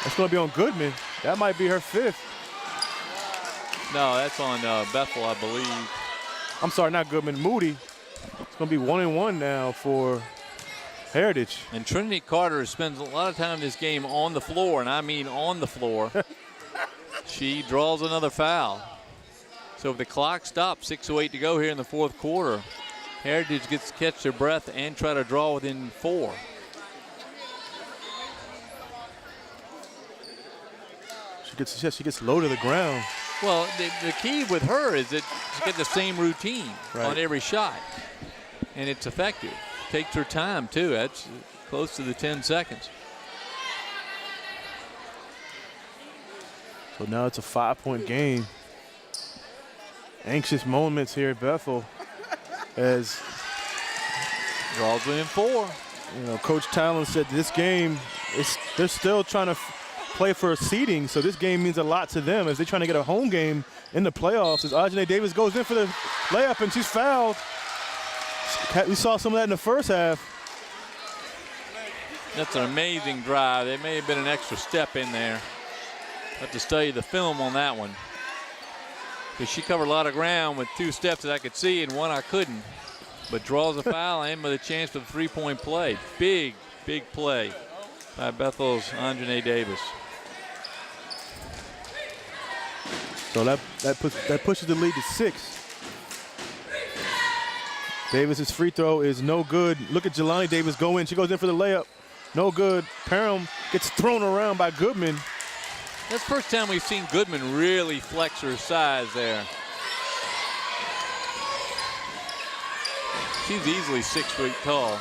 That's going to be on Goodman. That might be her 5th. No, that's on Bethel, I believe. I'm sorry, not Goodman. Moody. It's going to be 1-1 now for Heritage. And Trinity Carter spends a lot of time in this game on the floor, and I mean on the floor. She draws another foul. So if the clock stops, 6:08 to go here in the 4th quarter, Heritage gets to catch their breath and try to draw within 4. She gets low to the ground. Well, the key with her is that she gets the same routine on every shot, and it's effective. Takes her time, too. That's close to the 10 seconds. So now it's a 5-point game. Anxious moments here at Bethel as draws within 4. You know, Coach Talon said this game, they're still trying to play for a seeding, so this game means a lot to them as they're trying to get a home game in the playoffs. As Ajane Davis goes in for the layup and she's fouled. We saw some of that in the first half. That's an amazing drive. There may have been an extra step in there. Have to study the film on that one. Because she covered a lot of ground with 2 steps that I could see and 1 I couldn't. But draws a foul and with a chance for the 3-point play. Big, big play by Bethel's Anjanae Davis. So that pushes the lead to 6. Davis's free throw is no good. Look at Jelani Davis go in. She goes in for the layup. No good. Parham gets thrown around by Goodman. That's the first time we've seen Goodman really flex her size there. She's easily 6 feet tall.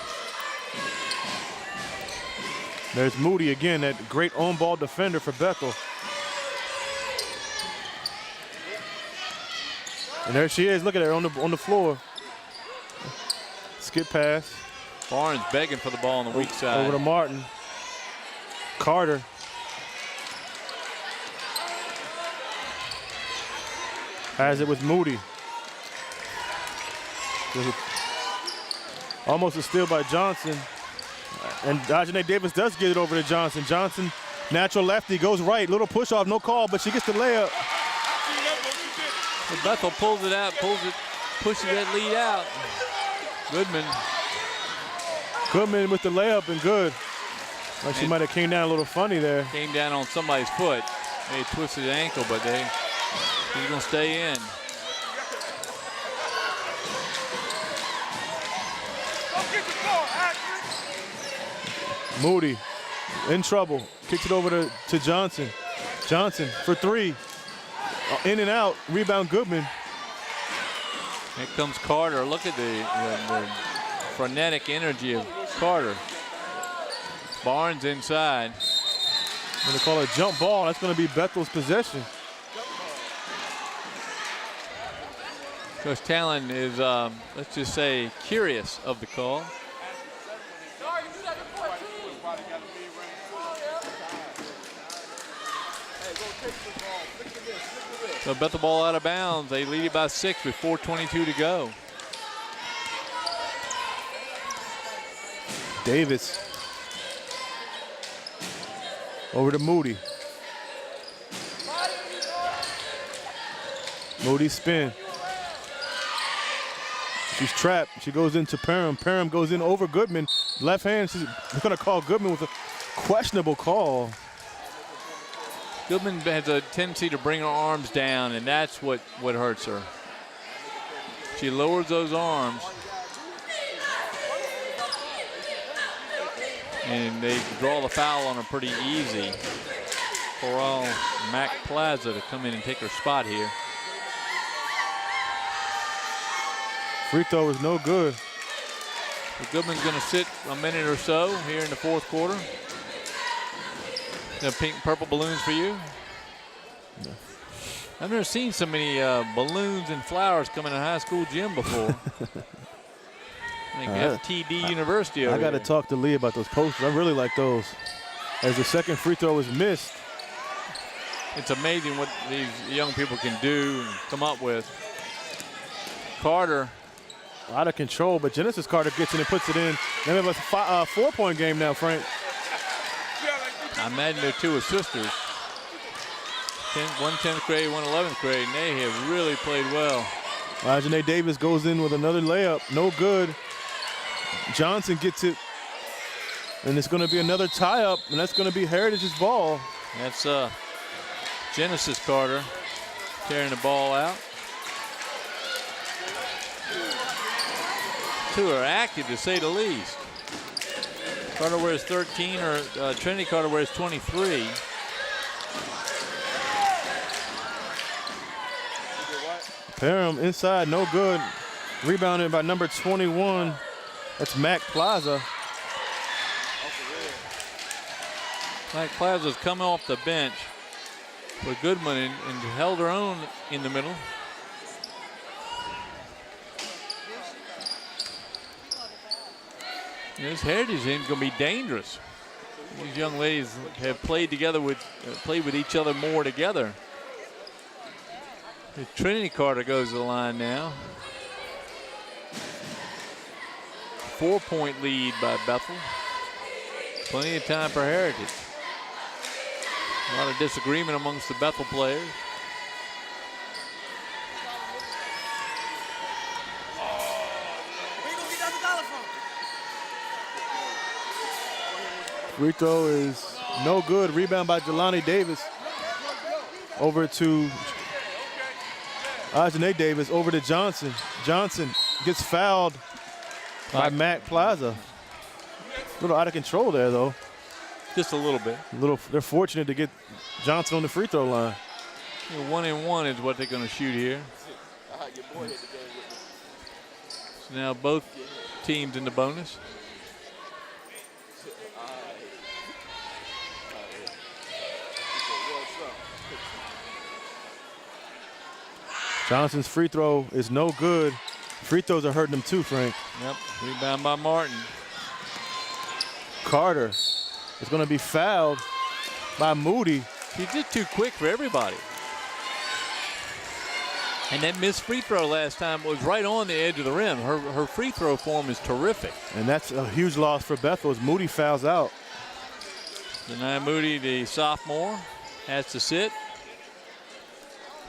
There's Moody again, that great on-ball defender for Bethel. And there she is. Look at her on the floor. Skip pass. Barnes begging for the ball on the weak side. Over to Martin. Carter. Has it with Moody. Almost a steal by Johnson. And Ajane Davis does get it over to Johnson. Johnson, natural lefty, goes right. Little push off, no call, but she gets the layup. So Bethel pulls it out, pushes that lead out. Goodman with the layup and good. Like she might have came down a little funny there. Came down on somebody's foot. They twisted his ankle, but he's going to stay in. Moody in trouble. Kicks it over to Johnson. Johnson for three. In and out. Rebound Goodman. Here comes Carter. Look at the frenetic energy of Carter. Barnes inside. I'm going to call it a jump ball. That's going to be Bethel's possession. Coach Talon is, let's just say, curious of the call. So Bethel ball out of bounds. They lead it by 6 with 4:22 to go. Davis. Over to Moody. Moody spin. She's trapped. She goes into Parham. Parham goes in over Goodman. Left hand. She's going to call Goodman with a questionable call. Goodman has a tendency to bring her arms down, and that's what hurts her. She lowers those arms, and they draw the foul on her pretty easy. Corral Mac Plaza to come in and take her spot here. Free throw is no good. So Goodman's going to sit a minute or so here in the fourth quarter. The pink and purple balloons for you? No. I've never seen so many balloons and flowers come in a high school gym before. I think FTD University over I got to here. talk to Lee about those posters. I really like those. As the second free throw is missed. It's amazing what these young people can do and come up with. Carter. Out of control, but Genesis Carter gets it and puts it in. They have a 4-point game now, Frank. I imagine they're two of sisters. One 10th grade, one 11th grade, and they have really played well. Janae Davis goes in with another layup. No good. Johnson gets it. And it's going to be another tie-up, and that's going to be Heritage's ball. That's Genesis Carter tearing the ball out. Two are active, to say the least. Carter wears 13, or Trinity Carter wears 23. Parham inside, no good. Rebounded by number 21. That's Mac Plaza. Mac Plaza's coming off the bench for Goodman and held her own in the middle. This Heritage team is going to be dangerous. These young ladies have played together played with each other more together. Trinity Carter goes to the line now. 4-point lead by Bethel. Plenty of time for Heritage. A lot of disagreement amongst the Bethel players. Free throw is no good. Rebound by Jelani Davis. Over to Janae Davis. Over to Johnson. Johnson gets fouled by Mac Plaza. A little out of control there, though. Just a little bit. They're fortunate to get Johnson on the free throw line. 1-and-1 is what they're going to shoot here. So now both teams in the bonus. Johnson's free throw is no good. Free throws are hurting him too, Frank. Yep, rebound by Martin. Carter is going to be fouled by Moody. He's just too quick for everybody. And that missed free throw last time was right on the edge of the rim. Her free throw form is terrific. And that's a huge loss for Bethel as Moody fouls out. Denia Moody, the sophomore, has to sit.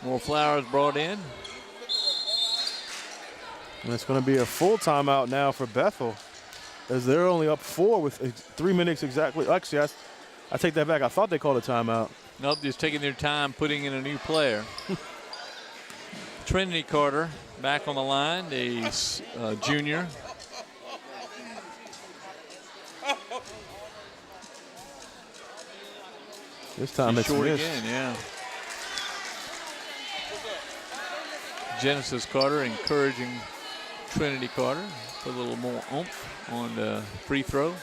More flowers brought in. And it's going to be a full timeout now for Bethel as they're only up 4 with 3 minutes exactly. Actually, I take that back. I thought they called a timeout. Nope, just taking their time putting in a new player. Trinity Carter back on the line, the junior. This time it's short missed. again, yeah. Genesis Carter encouraging Trinity Carter. Put a little more oomph on the free throw.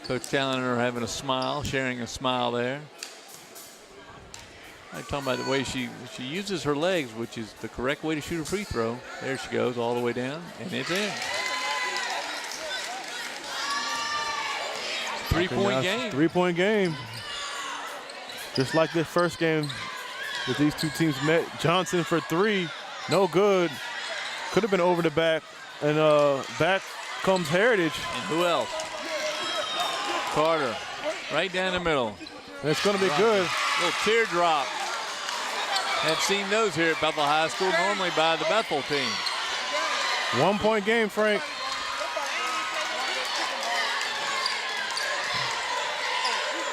Coach Challenger having a smile, sharing a smile there. I'm talking about the way she uses her legs, which is the correct way to shoot a free throw. There she goes, all the way down, and it's in. 3-point game. 3-point game. Just like the first game that these two teams met. Johnson for 3, no good. Could have been over the back, and back comes Heritage. And who else? Carter, right down the middle. And it's going to be good. Little teardrop. Have seen those here at Bethel High School, normally by the Bethel team. 1-point game, Frank.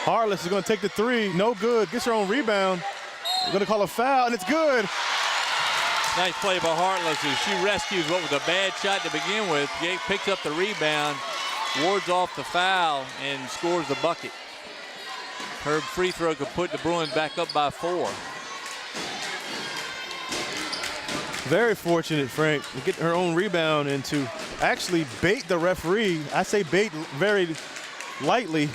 Harless is going to take the 3, no good. Gets her own rebound. They're going to call a foul, and it's good. Nice play by Hartless as she rescues what was a bad shot to begin with. Jake picks up the rebound, wards off the foul, and scores the bucket. Her free throw could put the Bruins back up by 4. Very fortunate, Frank, to get her own rebound and to actually bait the referee. I say bait very lightly,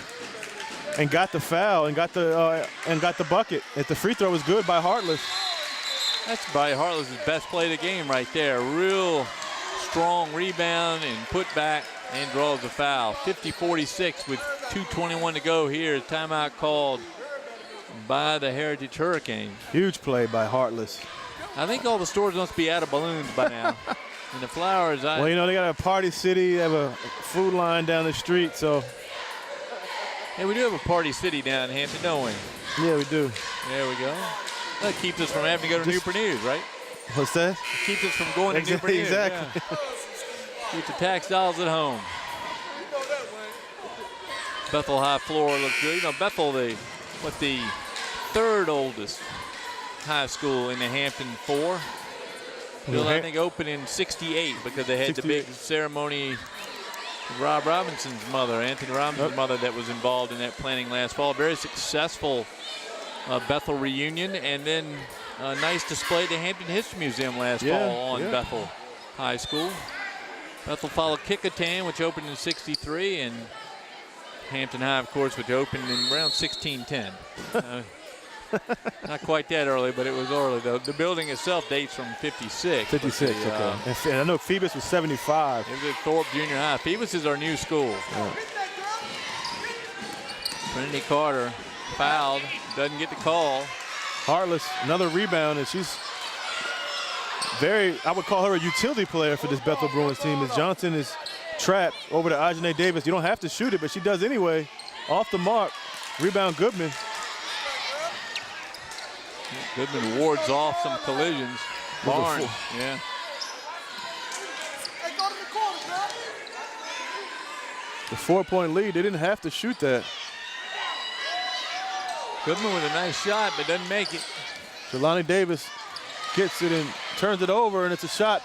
and got the foul and got the bucket. If the free throw was good by Hartless. That's probably Hartless' best play of the game right there. Real strong rebound and put back and draws the foul. 50-46 with 2:21 to go here. Timeout called by the Heritage Hurricanes. Huge play by Hartless. I think all the stores must be out of balloons by now. And the Flowers, well, you know, they got a Party City, they have a food line down the street, so. Yeah, we do have a Party City down in Hampton, don't we? Yeah, we do. There we go. That keeps us from having to go to Newport News, right? What's that? It keeps us from going to Newport News. Exactly. Yeah. Keep the tax dollars at home. Bethel High floor looks good. You know, Bethel, the third oldest high school in the Hampton 4. Bill, I think, opened in '68 because they had the big ceremony. Rob Robinson's mother, Anthony Robinson's mother, that was involved in that planning last fall. Very successful Bethel reunion, and then a nice display at the Hampton History Museum last fall on Bethel High School. Bethel followed Kickotan, which opened in '63, and Hampton High, of course, which opened in around 1610. Not quite that early, but it was early, though. The building itself dates from '56. 56, okay. And I know Phoebus was 75. It was at Thorpe Junior High. Phoebus is our new school. Yeah. Trinity Carter fouled, doesn't get the call. Hartless, another rebound, and she's I would call her a utility player for this Bethel Bruins team, as Johnson is trapped over to Ajane Davis. You don't have to shoot it, but she does anyway. Off the mark, rebound Goodman. Goodman wards off some collisions. Barnes, yeah. The 4-point lead, they didn't have to shoot that. Goodman with a nice shot, but doesn't make it. Jelani Davis gets it and turns it over, and it's a shot.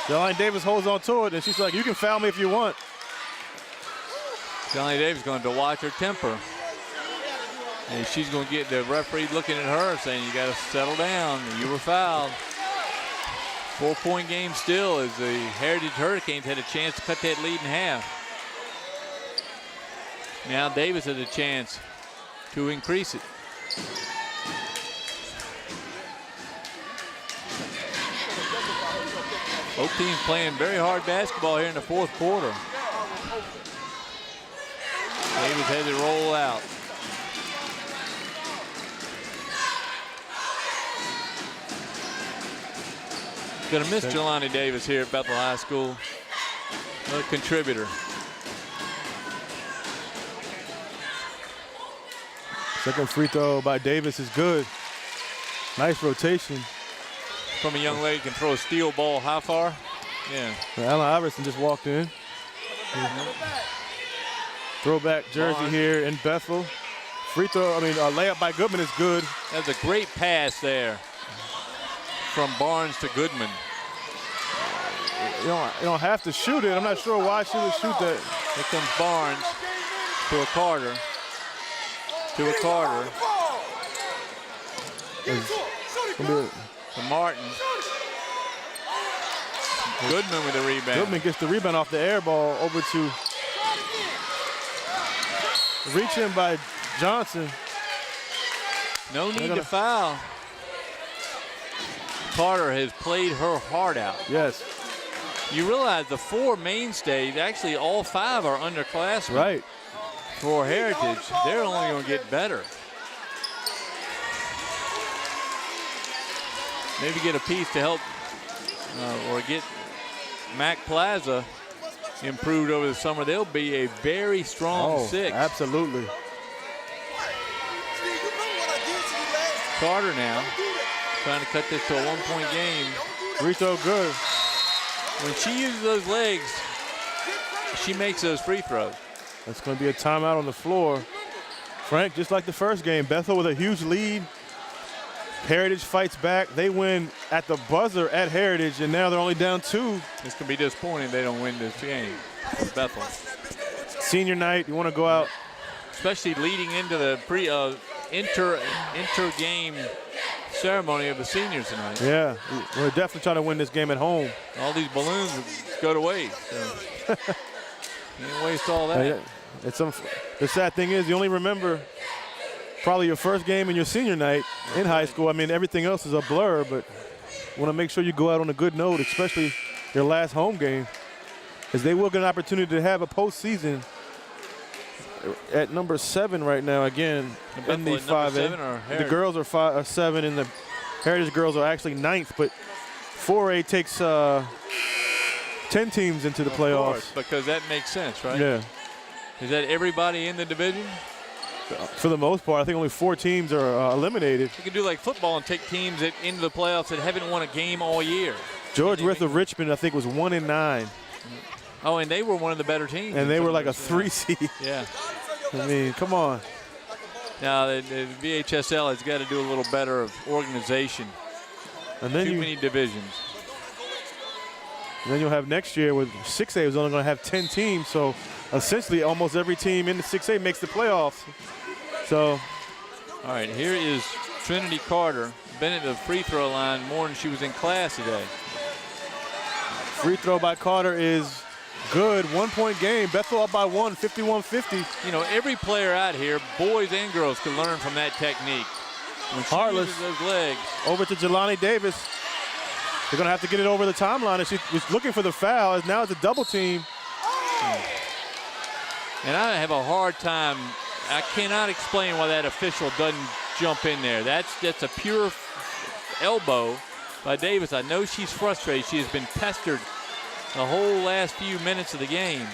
Jelani Davis holds on to it, and she's like, you can foul me if you want. Jelani Davis going to watch her temper. And she's going to get the referee looking at her saying, you got to settle down. You were fouled. 4-point game still, as the Heritage Hurricanes had a chance to cut that lead in half. Now Davis has a chance to increase it. Both teams playing very hard basketball here in the fourth quarter. Davis has it roll out. Going to miss Jelani Davis here at Bethel High School. Another contributor. Second free throw by Davis is good. Nice rotation. From a young lady can throw a steel ball how far? Yeah. Allen Iverson just walked in. Throwback jersey here in Bethel. Free throw, a layup by Goodman is good. That's a great pass there from Barnes to Goodman. You don't have to shoot it. I'm not sure why she would shoot that. Here comes Barnes. To a Carter. To a Carter. To Martin. Goodman with the rebound. Goodman gets the rebound off the air ball over to reach in by Johnson. No need to foul. Carter has played her heart out. Yes. You realize the 4 mainstays, actually all 5 are underclassmen. Right. For Heritage, they're only going to get better. Maybe get a piece to help or get Mac Plaza improved over the summer. They'll be a very strong 6. Absolutely. Carter now trying to cut this to a 1-point game. Free throw good. When she uses those legs, she makes those free throws. That's going to be a timeout on the floor. Frank, just like the first game, Bethel with a huge lead. Heritage fights back. They win at the buzzer at Heritage, and now they're only down 2. It's going to be disappointing if they don't win this game. Bethel. Senior night, you want to go out. Especially leading into the inter-game ceremony of the seniors tonight. Yeah, we're definitely trying to win this game at home. All these balloons go to waste. So. Can't waste all that. The sad thing is you only remember probably your first game and your senior night in high school. I mean, everything else is a blur, but you want to make sure you go out on a good note, especially your last home game, because they will get an opportunity to have a postseason at number 7 right now again in the 5A. The girls are 7 and the Heritage girls are actually 9th, but 4A takes 10 teams into the playoffs. Course, because that makes sense, right? Yeah. Is that everybody in the division? For the most part, I think only 4 teams are eliminated. You can do like football and take teams into the playoffs that haven't won a game all year. George Wythe of Richmond, I think, was 1-9. Oh, and they were one of the better teams. And they were like a 3 seed. Yeah. I mean, come on. Now, the VHSL has got to do a little better of organization. And then Too many divisions. And then you'll have next year with 6A is only going to have 10 teams. So essentially almost every team in the 6A makes the playoffs. So. All right, here is Trinity Carter. Been at the free throw line more than she was in class today. Free throw by Carter is good. 1-point game. Bethel up by 1, 51-50. You know, every player out here, boys and girls, can learn from that technique. When she Heartless uses those legs. Over to Jelani Davis. They're going to have to get it over the timeline. And she was looking for the foul. Now it's a double team. And I have a hard time. I cannot explain why that official doesn't jump in there. That's a pure elbow by Davis. I know she's frustrated. She has been pestered the whole last few minutes of the game.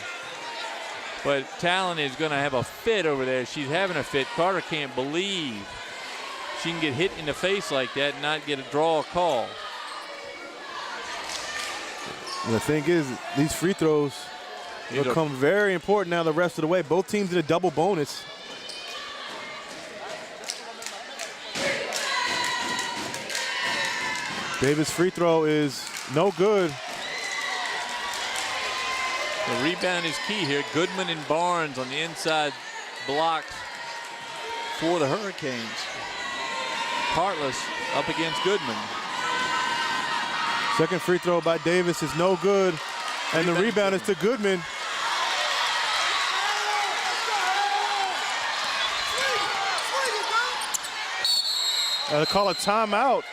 But Talon is going to have a fit over there. She's having a fit. Carter can't believe she can get hit in the face like that and not get a draw call. The thing is, these free throws become very important now the rest of the way. Both teams in a double bonus. Davis' free throw is no good. The rebound is key here. Goodman and Barnes on the inside blocks for the Hurricanes. Heartless up against Goodman. Second free throw by Davis is no good. And the rebound is to Goodman. They call a timeout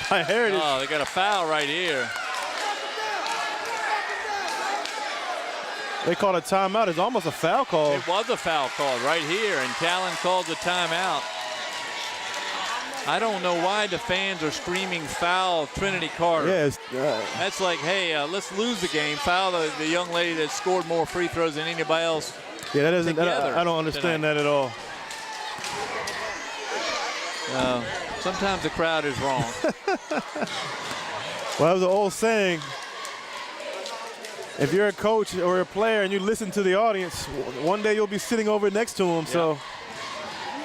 by Heritage. Oh, they got a foul right here. They called a timeout. It's almost a foul call. It was a foul call right here, and Talon called the timeout. I don't know why the fans are screaming foul Trinity Carter. Yes. That's like, hey, let's lose the game. Foul the young lady that scored more free throws than anybody else. Yeah, that isn't. I don't understand that at all. Sometimes the crowd is wrong. Well, that was an old saying. If you're a coach or a player and you listen to the audience, one day you'll be sitting over next to them. Yeah. So.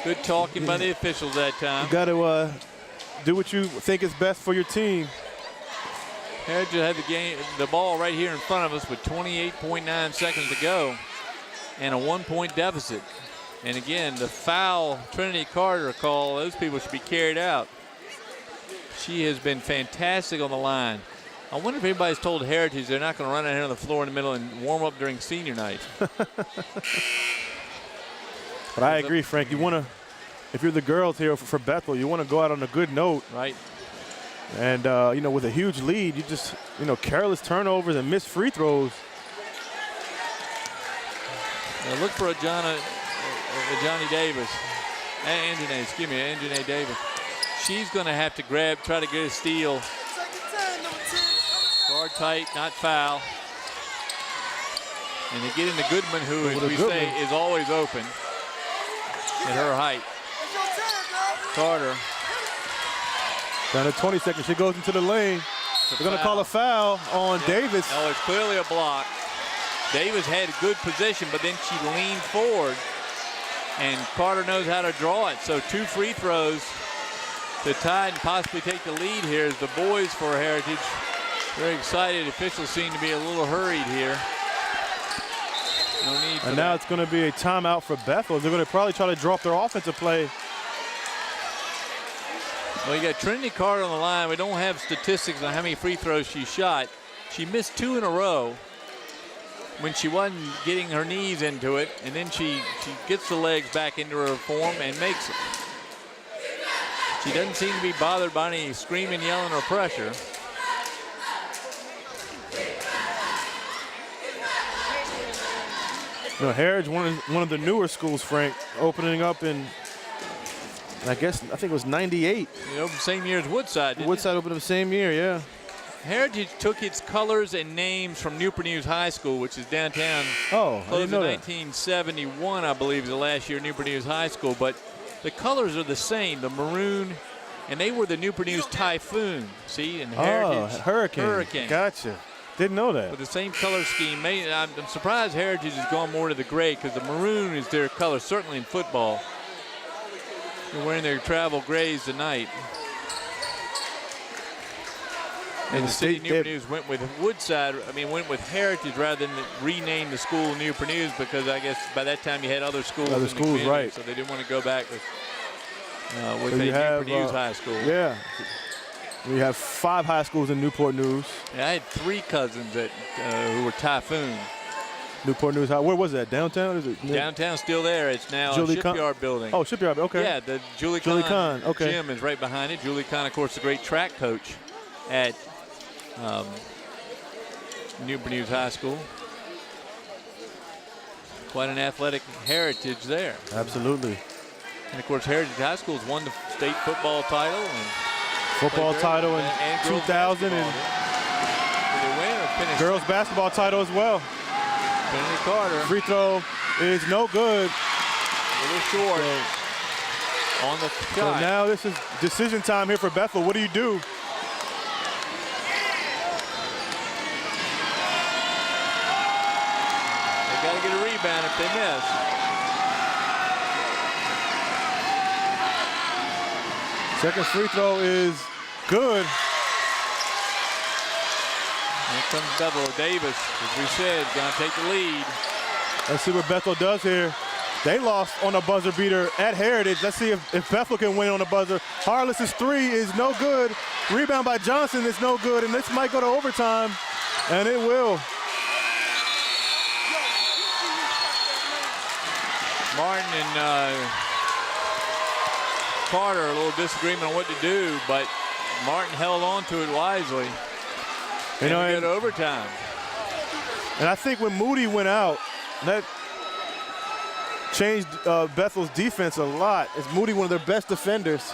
Good talking by the officials that time. You got to do what you think is best for your team. Heritage had the ball right here in front of us with 28.9 seconds to go. and a 1-point deficit. And again, the foul Trinity Carter call, those people should be carried out. She has been fantastic on the line. I wonder if anybody's told Heritage they're not going to run out here on the floor in the middle and warm up during senior night. But I agree, Frank. You want to, if you're the girls here for Bethel, you want to go out on a good note. Right. And, you know, with a huge lead, you just, you know, careless turnovers and missed free throws. Now look for Johnny Davis. Anjanae Davis. She's going to have to try to get a steal. Guard tight, not foul. And they get into Goodman, who, as we say, is always open at her height. Carter. Down to 20 seconds. She goes into the lane. They're going to call a foul on Davis. Oh, it's clearly a block. Davis had good position, but then she leaned forward. And Carter knows how to draw it. So 2 free throws to tie and possibly take the lead here as the boys for Heritage. Very excited. Officials seem to be a little hurried here. No need for and now it's going to be a timeout for Bethel. They're going to probably try to drop their offensive play. Well, you got Trinity Carter on the line. We don't have statistics on how many free throws she shot. She missed 2 in a row when she wasn't getting her knees into it, and then she gets the legs back into her form and makes it. She doesn't seem to be bothered by any screaming, yelling, or pressure. You know, Heritage, one of the newer schools, Frank, opening up in, I think it was 98. It opened the same year as Woodside, didn't Woodside opened up the same year, yeah. Heritage took its colors and names from Newport News High School, which is downtown. Oh, I closed didn't know in 1971, I believe, is the last year of Newport News High School. But the colors are the same, the maroon, and they were the Newport News Typhoon. See, and Heritage. Hurricane. Gotcha. Didn't know that. With the same color scheme. I'm surprised Heritage has gone more to the gray because the maroon is their color, certainly in football. They're wearing their travel grays tonight. And the city of Newport News went with Woodside, went with Heritage rather than rename the school Newport News because I guess by that time you had other schools in the community, right. So they didn't want to go back with a Newport News high school. Yeah. We have 5 high schools in Newport News. Yeah, I had 3 cousins who were Typhoon. Newport News High. Where was that? Downtown? Is it Downtown's still there. It's now a Shipyard building. Oh, Shipyard. Okay. Yeah, the Julie Kahn gym is right behind it. Julie Kahn, of course, the great track coach at Newport News High School. Quite an athletic heritage there. Absolutely. And of course, Heritage High School's won the state football title and football title in 2000 and girls basketball title as well. Trinity Carter. Free throw is no good. A little short on the shot. So now this is decision time here for Bethel. What do you do? They got to get a rebound if they miss. Second free throw is good. Here comes Bethel. Davis, as we said, going to take the lead. Let's see what Bethel does here. They lost on a buzzer beater at Heritage. Let's see if Bethel can win on the buzzer. Harless's 3 is no good. Rebound by Johnson is no good, and this might go to overtime, and it will. Martin and Carter, a little disagreement on what to do, but Martin held on to it wisely. And we get overtime. And I think when Moody went out, that changed Bethel's defense a lot. Is Moody one of their best defenders?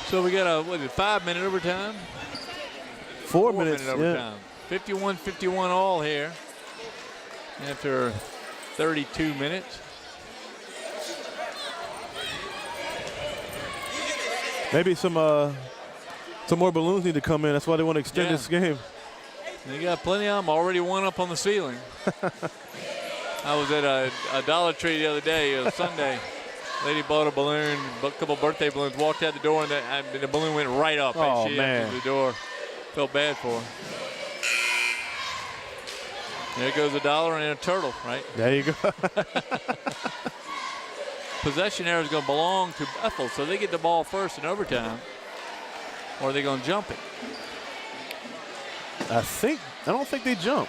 So we got a 5-minute overtime? 4 minutes. 4-minute overtime. 51-51 all here after 32 minutes. Maybe some more balloons need to come in. That's why they want to extend this game. They got plenty of them already. One up on the ceiling. I was at a Dollar Tree the other day, Sunday. Lady bought a balloon, a couple birthday balloons, walked out the door, and the balloon went right up. Oh, and she man. entered the door. Felt bad for her. There goes $1 and a turtle, right? There you go. Possession arrow is going to belong to Bethel, so they get the ball first in overtime. Or are they going to jump it? I don't think they jump.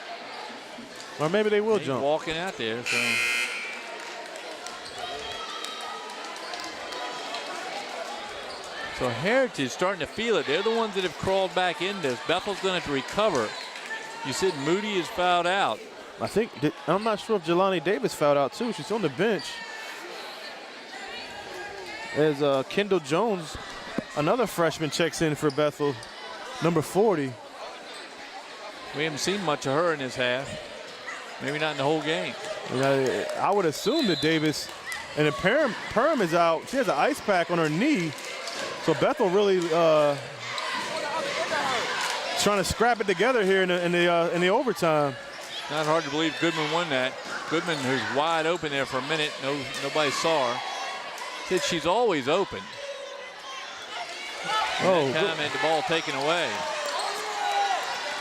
Or maybe they will jump. Walking out there, so. So Heritage starting to feel it. They're the ones that have crawled back in this. Bethel's going to have to recover. You said Moody is fouled out. I'm not sure if Jelani Davis fouled out too. She's on the bench. As Kendall Jones, another freshman, checks in for Bethel, number 40. We haven't seen much of her in this half. Maybe not in the whole game. I would assume that Davis, and if Perm is out, she has an ice pack on her knee. So Bethel really trying to scrap it together here in the overtime. Not hard to believe Goodman won that. Goodman, who's wide open there for a minute, nobody saw her. Said she's always open. Oh, that time had the ball taken away.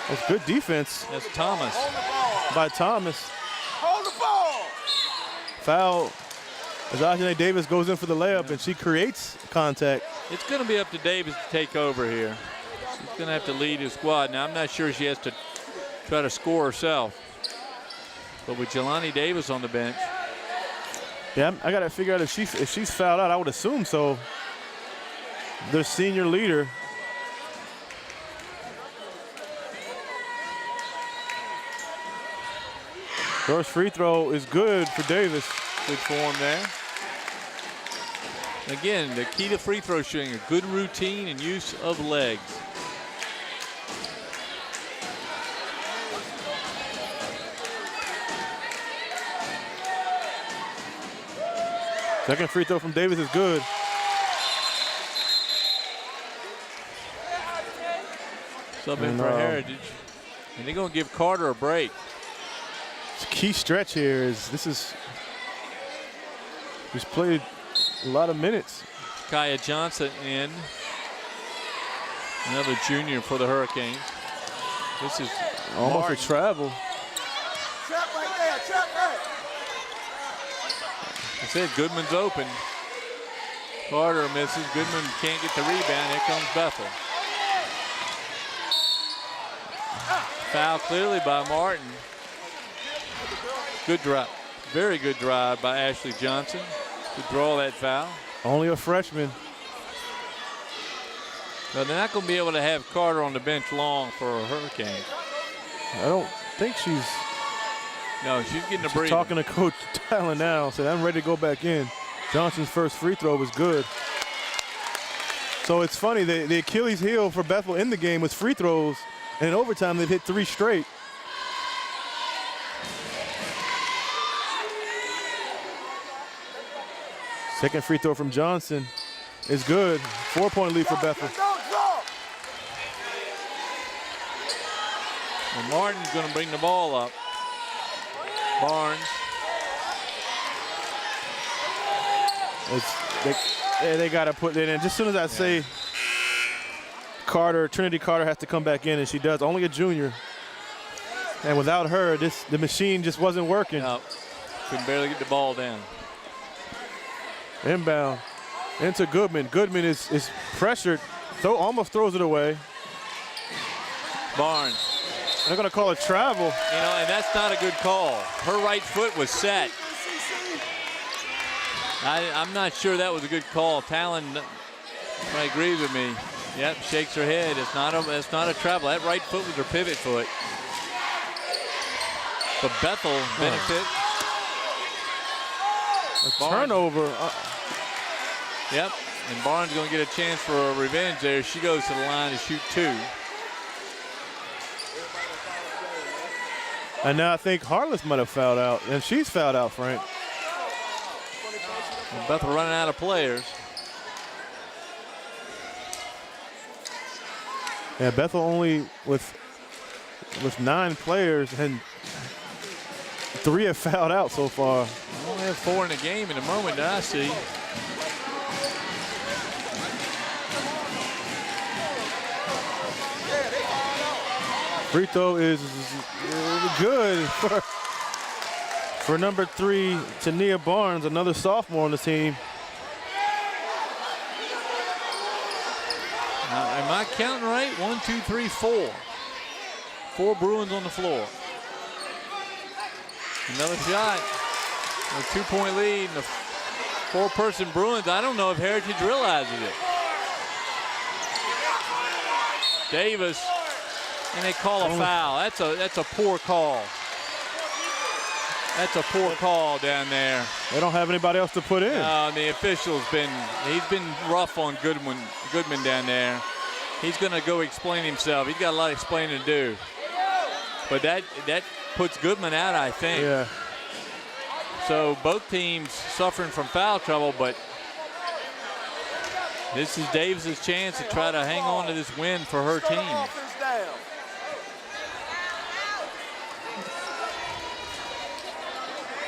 That's good defense. That's Thomas. By Thomas. Hold the ball. Foul. As Ajane Davis goes in for the layup, and she creates contact. It's going to be up to Davis to take over here. She's going to have to lead his squad. Now, I'm not sure she has to try to score herself. But with Jelani Davis on the bench. Yeah, I got to figure out if she's fouled out. I would assume so. Their senior leader. First free throw is good for Davis. Good form there. Again, the key to free throw shooting, a good routine and use of legs. Second free throw from Davis is good. Sub in for Heritage. And they're going to give Carter a break. The key stretch here is he's played a lot of minutes. Kaya Johnson in. Another junior for the Hurricanes. This is almost Martin. a travel. Trap right there. Trap right. I said Goodman's open. Carter misses. Goodman can't get the rebound. Here comes Bethel. Foul clearly by Martin. Good drive. Very good drive by Ashley Johnson to draw that foul. Only a freshman. But they're not going to be able to have Carter on the bench long for a Hurricane. I don't think she's. No, she's getting a She's break. talking to Coach Talon now. Said, I'm ready to go back in. Johnson's first free throw was good. So it's funny, the Achilles heel for Bethel in the game was free throws. And in overtime, they've hit 3 straight. Second free throw from Johnson is good. 4-point lead for Bethel. And Martin's going to bring the ball up. Barnes. They got to put it in. Just as soon as I say Trinity Carter has to come back in, and she does. Only a junior. And without her, the machine just wasn't working. No, couldn't barely get the ball down. Inbound into Goodman. Goodman is pressured. Almost throws it away. Barnes. They're going to call it travel. You know, and that's not a good call. Her right foot was set. I'm not sure that was a good call. Talon might agree with me. Yep, shakes her head. It's not a travel. That right foot was her pivot foot. But Bethel benefit. Turnover. Yep, and Barnes going to get a chance for a revenge there. She goes to the line to shoot 2. And now I think Harless might have fouled out. And she's fouled out, Frank. And Bethel running out of players. Yeah, Bethel only with 9 players, and 3 have fouled out so far. We only have 4 in the game in the moment that I see. Free throw is good for number 3, Tania Barnes, another sophomore on the team. Now, am I counting right? 1, 2, 3, 4. 4 Bruins on the floor. Another shot. A 2-point lead. The 4-person Bruins. I don't know if Heritage realizes it. Davis, and they call a foul. That's a poor call. That's a poor call down there. They don't have anybody else to put in. The official's he's been rough on Goodman down there. He's gonna go explain himself. He's got a lot of explaining to do. But that puts Goodman out, I think. Yeah. So both teams suffering from foul trouble, but this is Davis's chance to try to hang on to this win for her team.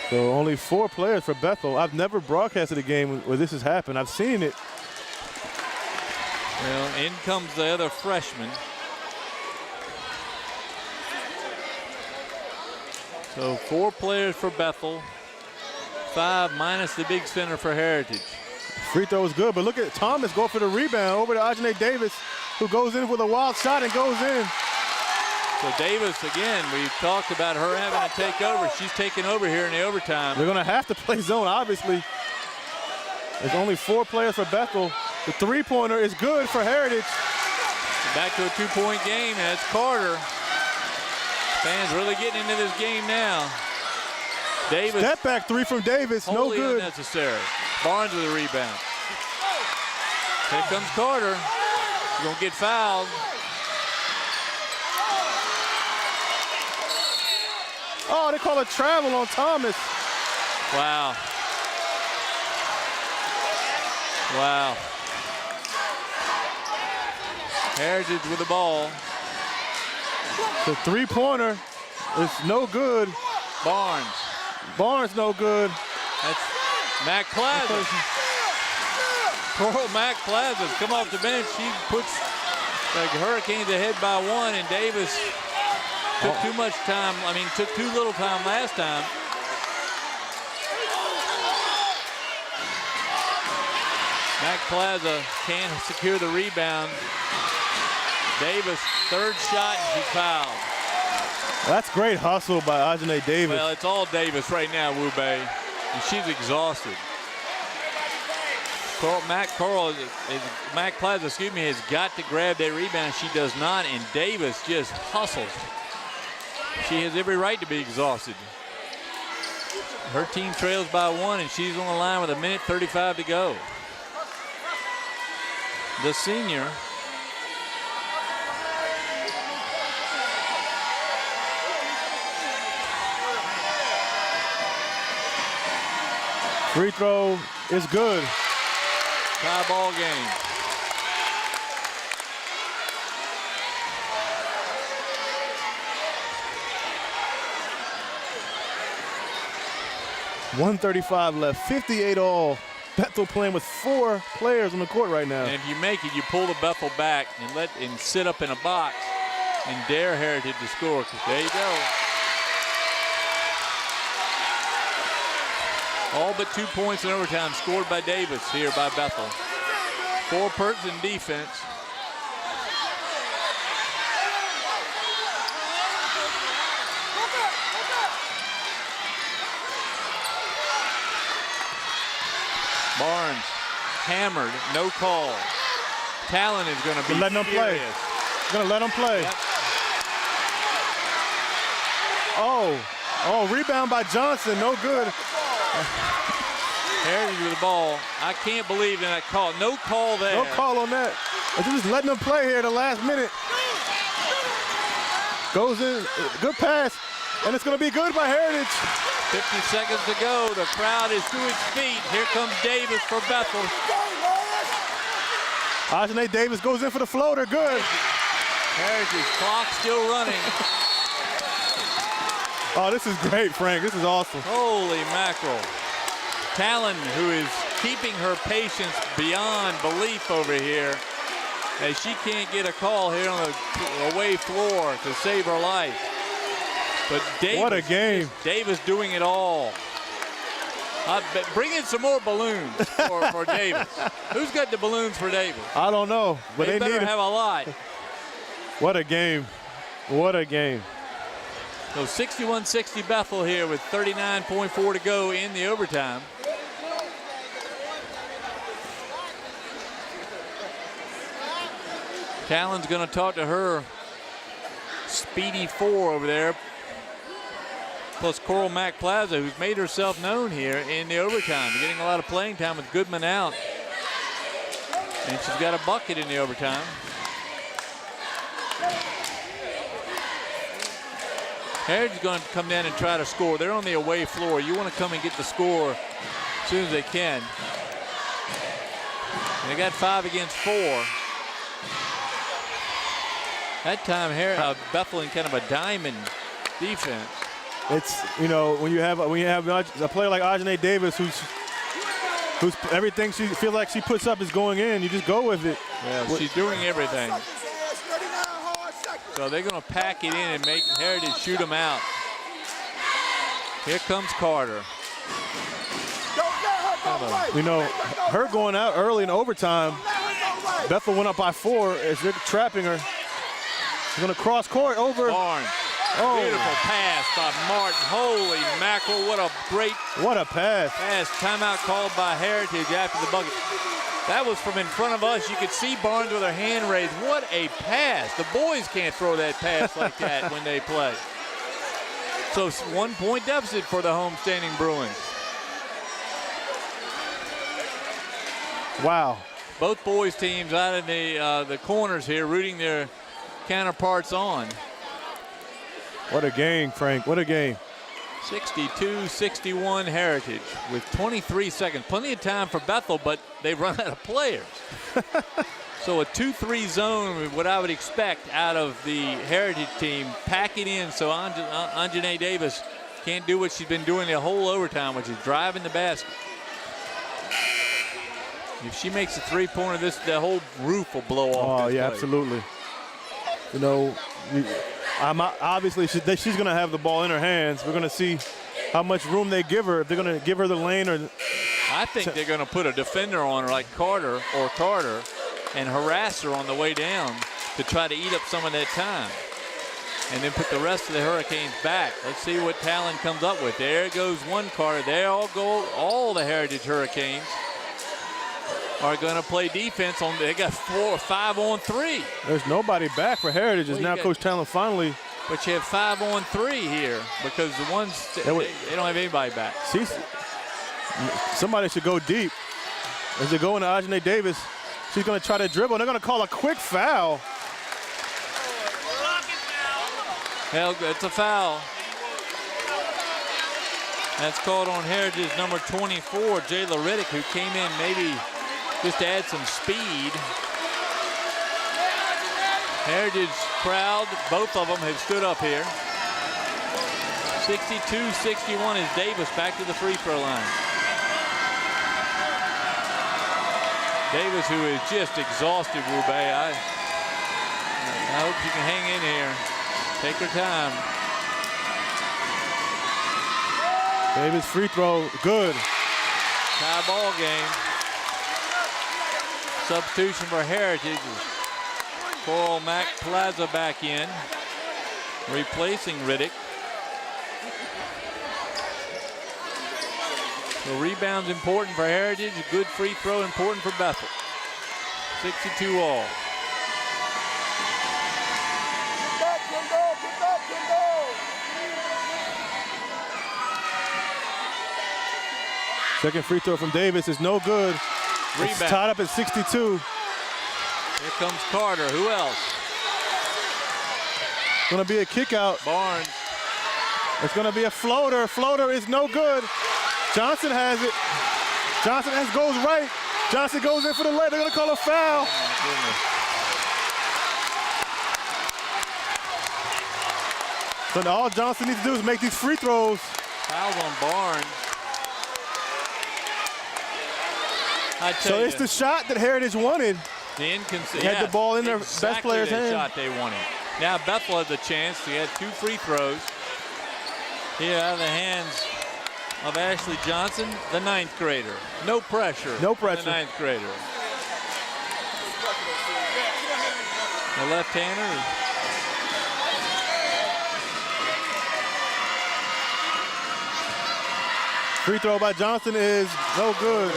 So only 4 players for Bethel. I've never broadcasted a game where this has happened. I've seen it. Well, in comes the other freshman. So 4 players for Bethel, 5 minus the big center for Heritage. Free throw is good, but look at Thomas go for the rebound over to Ajane Davis, who goes in with a wild shot and goes in. So Davis, again, we've talked about her having to take over. She's taking over here in the overtime. They're gonna have to play zone, obviously. There's only 4 players for Bethel. The 3-pointer is good for Heritage. Back to a 2-point game, and that's Carter. Fans really getting into this game now. Davis. Step back 3 from Davis, no good. Unnecessary. Barnes with a rebound. Here comes Carter. He's gonna get fouled. Oh, they call a travel on Thomas. Wow. Wow. Heritage with the ball. The 3-pointer is no good. Barnes. Barnes no good. That's Mac Plaza. Coral Mac Plaza's come off the bench. She puts the Hurricanes ahead by 1, and Davis took too much time. I mean, took too little time last time. Mac Plaza can't secure the rebound. Davis, 3rd shot, and she fouled. That's great hustle by Ajane Davis. Well, it's all Davis right now, Wu-Bei, and she's exhausted. Mac Plaza, excuse me, has got to grab that rebound. She does not, and Davis just hustles. She has every right to be exhausted. Her team trails by 1, and she's on the line with 1:35 to go. The senior. Free throw is good. Tie ball game. .135 left, 58 all. Bethel playing with 4 players on the court right now. And if you make it, you pull the Bethel back and sit up in a box and dare Heritage to score. 'Cause there you go. All but 2 points in overtime scored by Davis here by Bethel. 4-person defense. Barnes hammered, no call. Talon is going to be letting them play. Going to let them play. Yep. Oh, rebound by Johnson, no good. Heritage with the ball. I can't believe that call. No call there. No call on that. They're just letting them play here the last minute. Goes in, good pass, and it's going to be good by Heritage. 50 seconds to go. The crowd is to its feet. Here comes Davis for Bethel. Ajane Davis goes in for the floater, good. Heritage clock still running. Oh, this is great, Frank. This is awesome. Holy mackerel. Talon, who is keeping her patience beyond belief over here. As she can't get a call here on the away floor to save her life. But Davis, what a game. Davis doing it all. Bring in some more balloons for Davis. Who's got the balloons for Davis? I don't know, but they better need have a lot. What a game. What a game. So 61-60 Bethel here with 39.4 to go in the overtime. Talon's going to talk to her speedy 4 over there, plus Coral Mac Plaza, who's made herself known here in the overtime, getting a lot of playing time with Goodman out. And she's got a bucket in the overtime. Heritage is going to come down and try to score. They're on the away floor. You want to come and get the score as soon as they can. And they got 5 against 4. That time, Bethel in kind of a diamond defense. It's, you know, when you have a player like Ajane Davis who's everything she feels like she puts up is going in, you just go with it. Yeah, she's doing everything. So they're going to pack it in and make Heritage shoot them out. Here comes Carter. You know, her going out early in overtime, Bethel went up by 4 as they're trapping her. She's going to cross court over. Barnes. Oh. Beautiful pass by Martin. Holy mackerel, what a pass. Timeout called by Heritage after the bucket. That was from in front of us. You could see Barnes with her hand raised. What a pass. The boys can't throw that pass like that when they play. So 1 point deficit for the homestanding Bruins. Wow. Both boys teams out in the corners here rooting their counterparts on. What a game, Frank. What a game. 62-61 Heritage with 23 seconds. Plenty of time for Bethel, but they've run out of players. So a 2-3 zone, what I would expect out of the Heritage team. Pack it in so Anjanae Davis can't do what she's been doing the whole overtime, which is driving the basket. If she makes a three-pointer, the whole roof will blow off. Oh, yeah, play. Absolutely. You know, obviously she's going to have the ball in her hands. We're going to see how much room they give her. If they're going to give her the lane or. I think they're going to put a defender on her like Carter and harass her on the way down to try to eat up some of that time. And then put the rest of the Hurricanes back. Let's see what Talon comes up with. There goes one Carter. There all the Heritage Hurricanes are going to play defense on. They got 4 or 5 on 3. There's nobody back for Heritage. Well, now Coach Talon finally. But you have 5 on 3 here because the ones they don't have anybody back. Somebody should go deep. As they go into Ajane Davis, she's going to try to dribble. And they're going to call a quick foul. Hell, it's a foul. That's called on Heritage number 24, Jayla Riddick, who came in maybe just to add some speed. Heritage crowd, both of them have stood up here. 62-61 is Davis back to the free throw line. Davis, who is just exhausted, Roubaix. I hope she can hang in here. Take her time. Davis free throw, good. Tie ball game. Substitution for Heritage. Coral Mac Plaza back in, replacing Riddick. So rebounds important for Heritage. A good free throw important for Bethel. 62 all. Second free throw from Davis is no good. Rebound. It's tied up at 62. Here comes Carter. Who else? Going to be a kick out. Barnes. It's going to be a floater. Floater is no good. Johnson has it. Johnson goes right. Johnson goes in for the leg. They're going to call a foul. Oh my goodness. So all Johnson needs to do is make these free throws. Fouls on Barnes. So it's the shot that Heritage wanted. They had the ball in their best player's hand. Shot they wanted. Now Bethel had the chance. He had 2 free throws. Here out of the hands of Ashley Johnson, the 9th grader. No pressure. No pressure. The 9th grader. The left-hander. Free throw by Johnson is no good.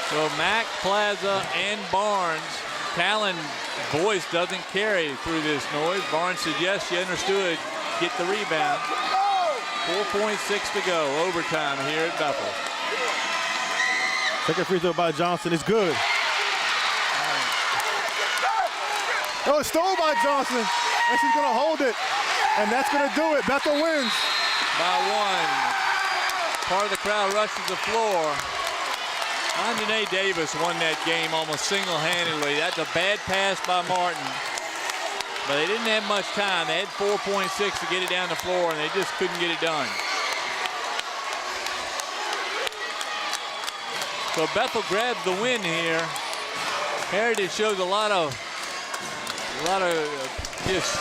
So Mack, Plaza, and Barnes. Talon voice doesn't carry through this noise. Barnes said yes, she understood. Get the rebound. 4.6 to go. Overtime here at Bethel. Second free throw by Johnson is good. Oh, it's stole by Johnson. And she's going to hold it. And that's going to do it. Bethel wins. By 1. Part of the crowd rushes the floor. Anjanae Davis won that game almost single-handedly. That's a bad pass by Martin. But they didn't have much time. They had 4.6 to get it down the floor, and they just couldn't get it done. So Bethel grabs the win here. Heritage shows a lot of just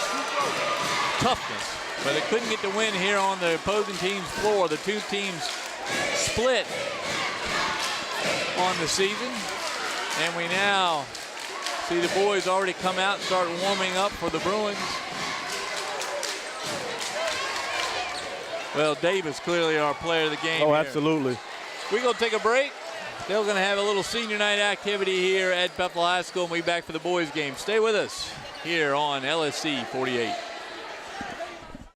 toughness, but they couldn't get the win here on the opposing team's floor. The 2 teams split on the season, and we now see the boys already come out and start warming up for the Bruins. Well, Davis clearly our player of the game. Oh, absolutely. We're going to take a break. Still going to have a little senior night activity here at Bethel High School, and we'll be back for the boys game. Stay with us here on LSC 48.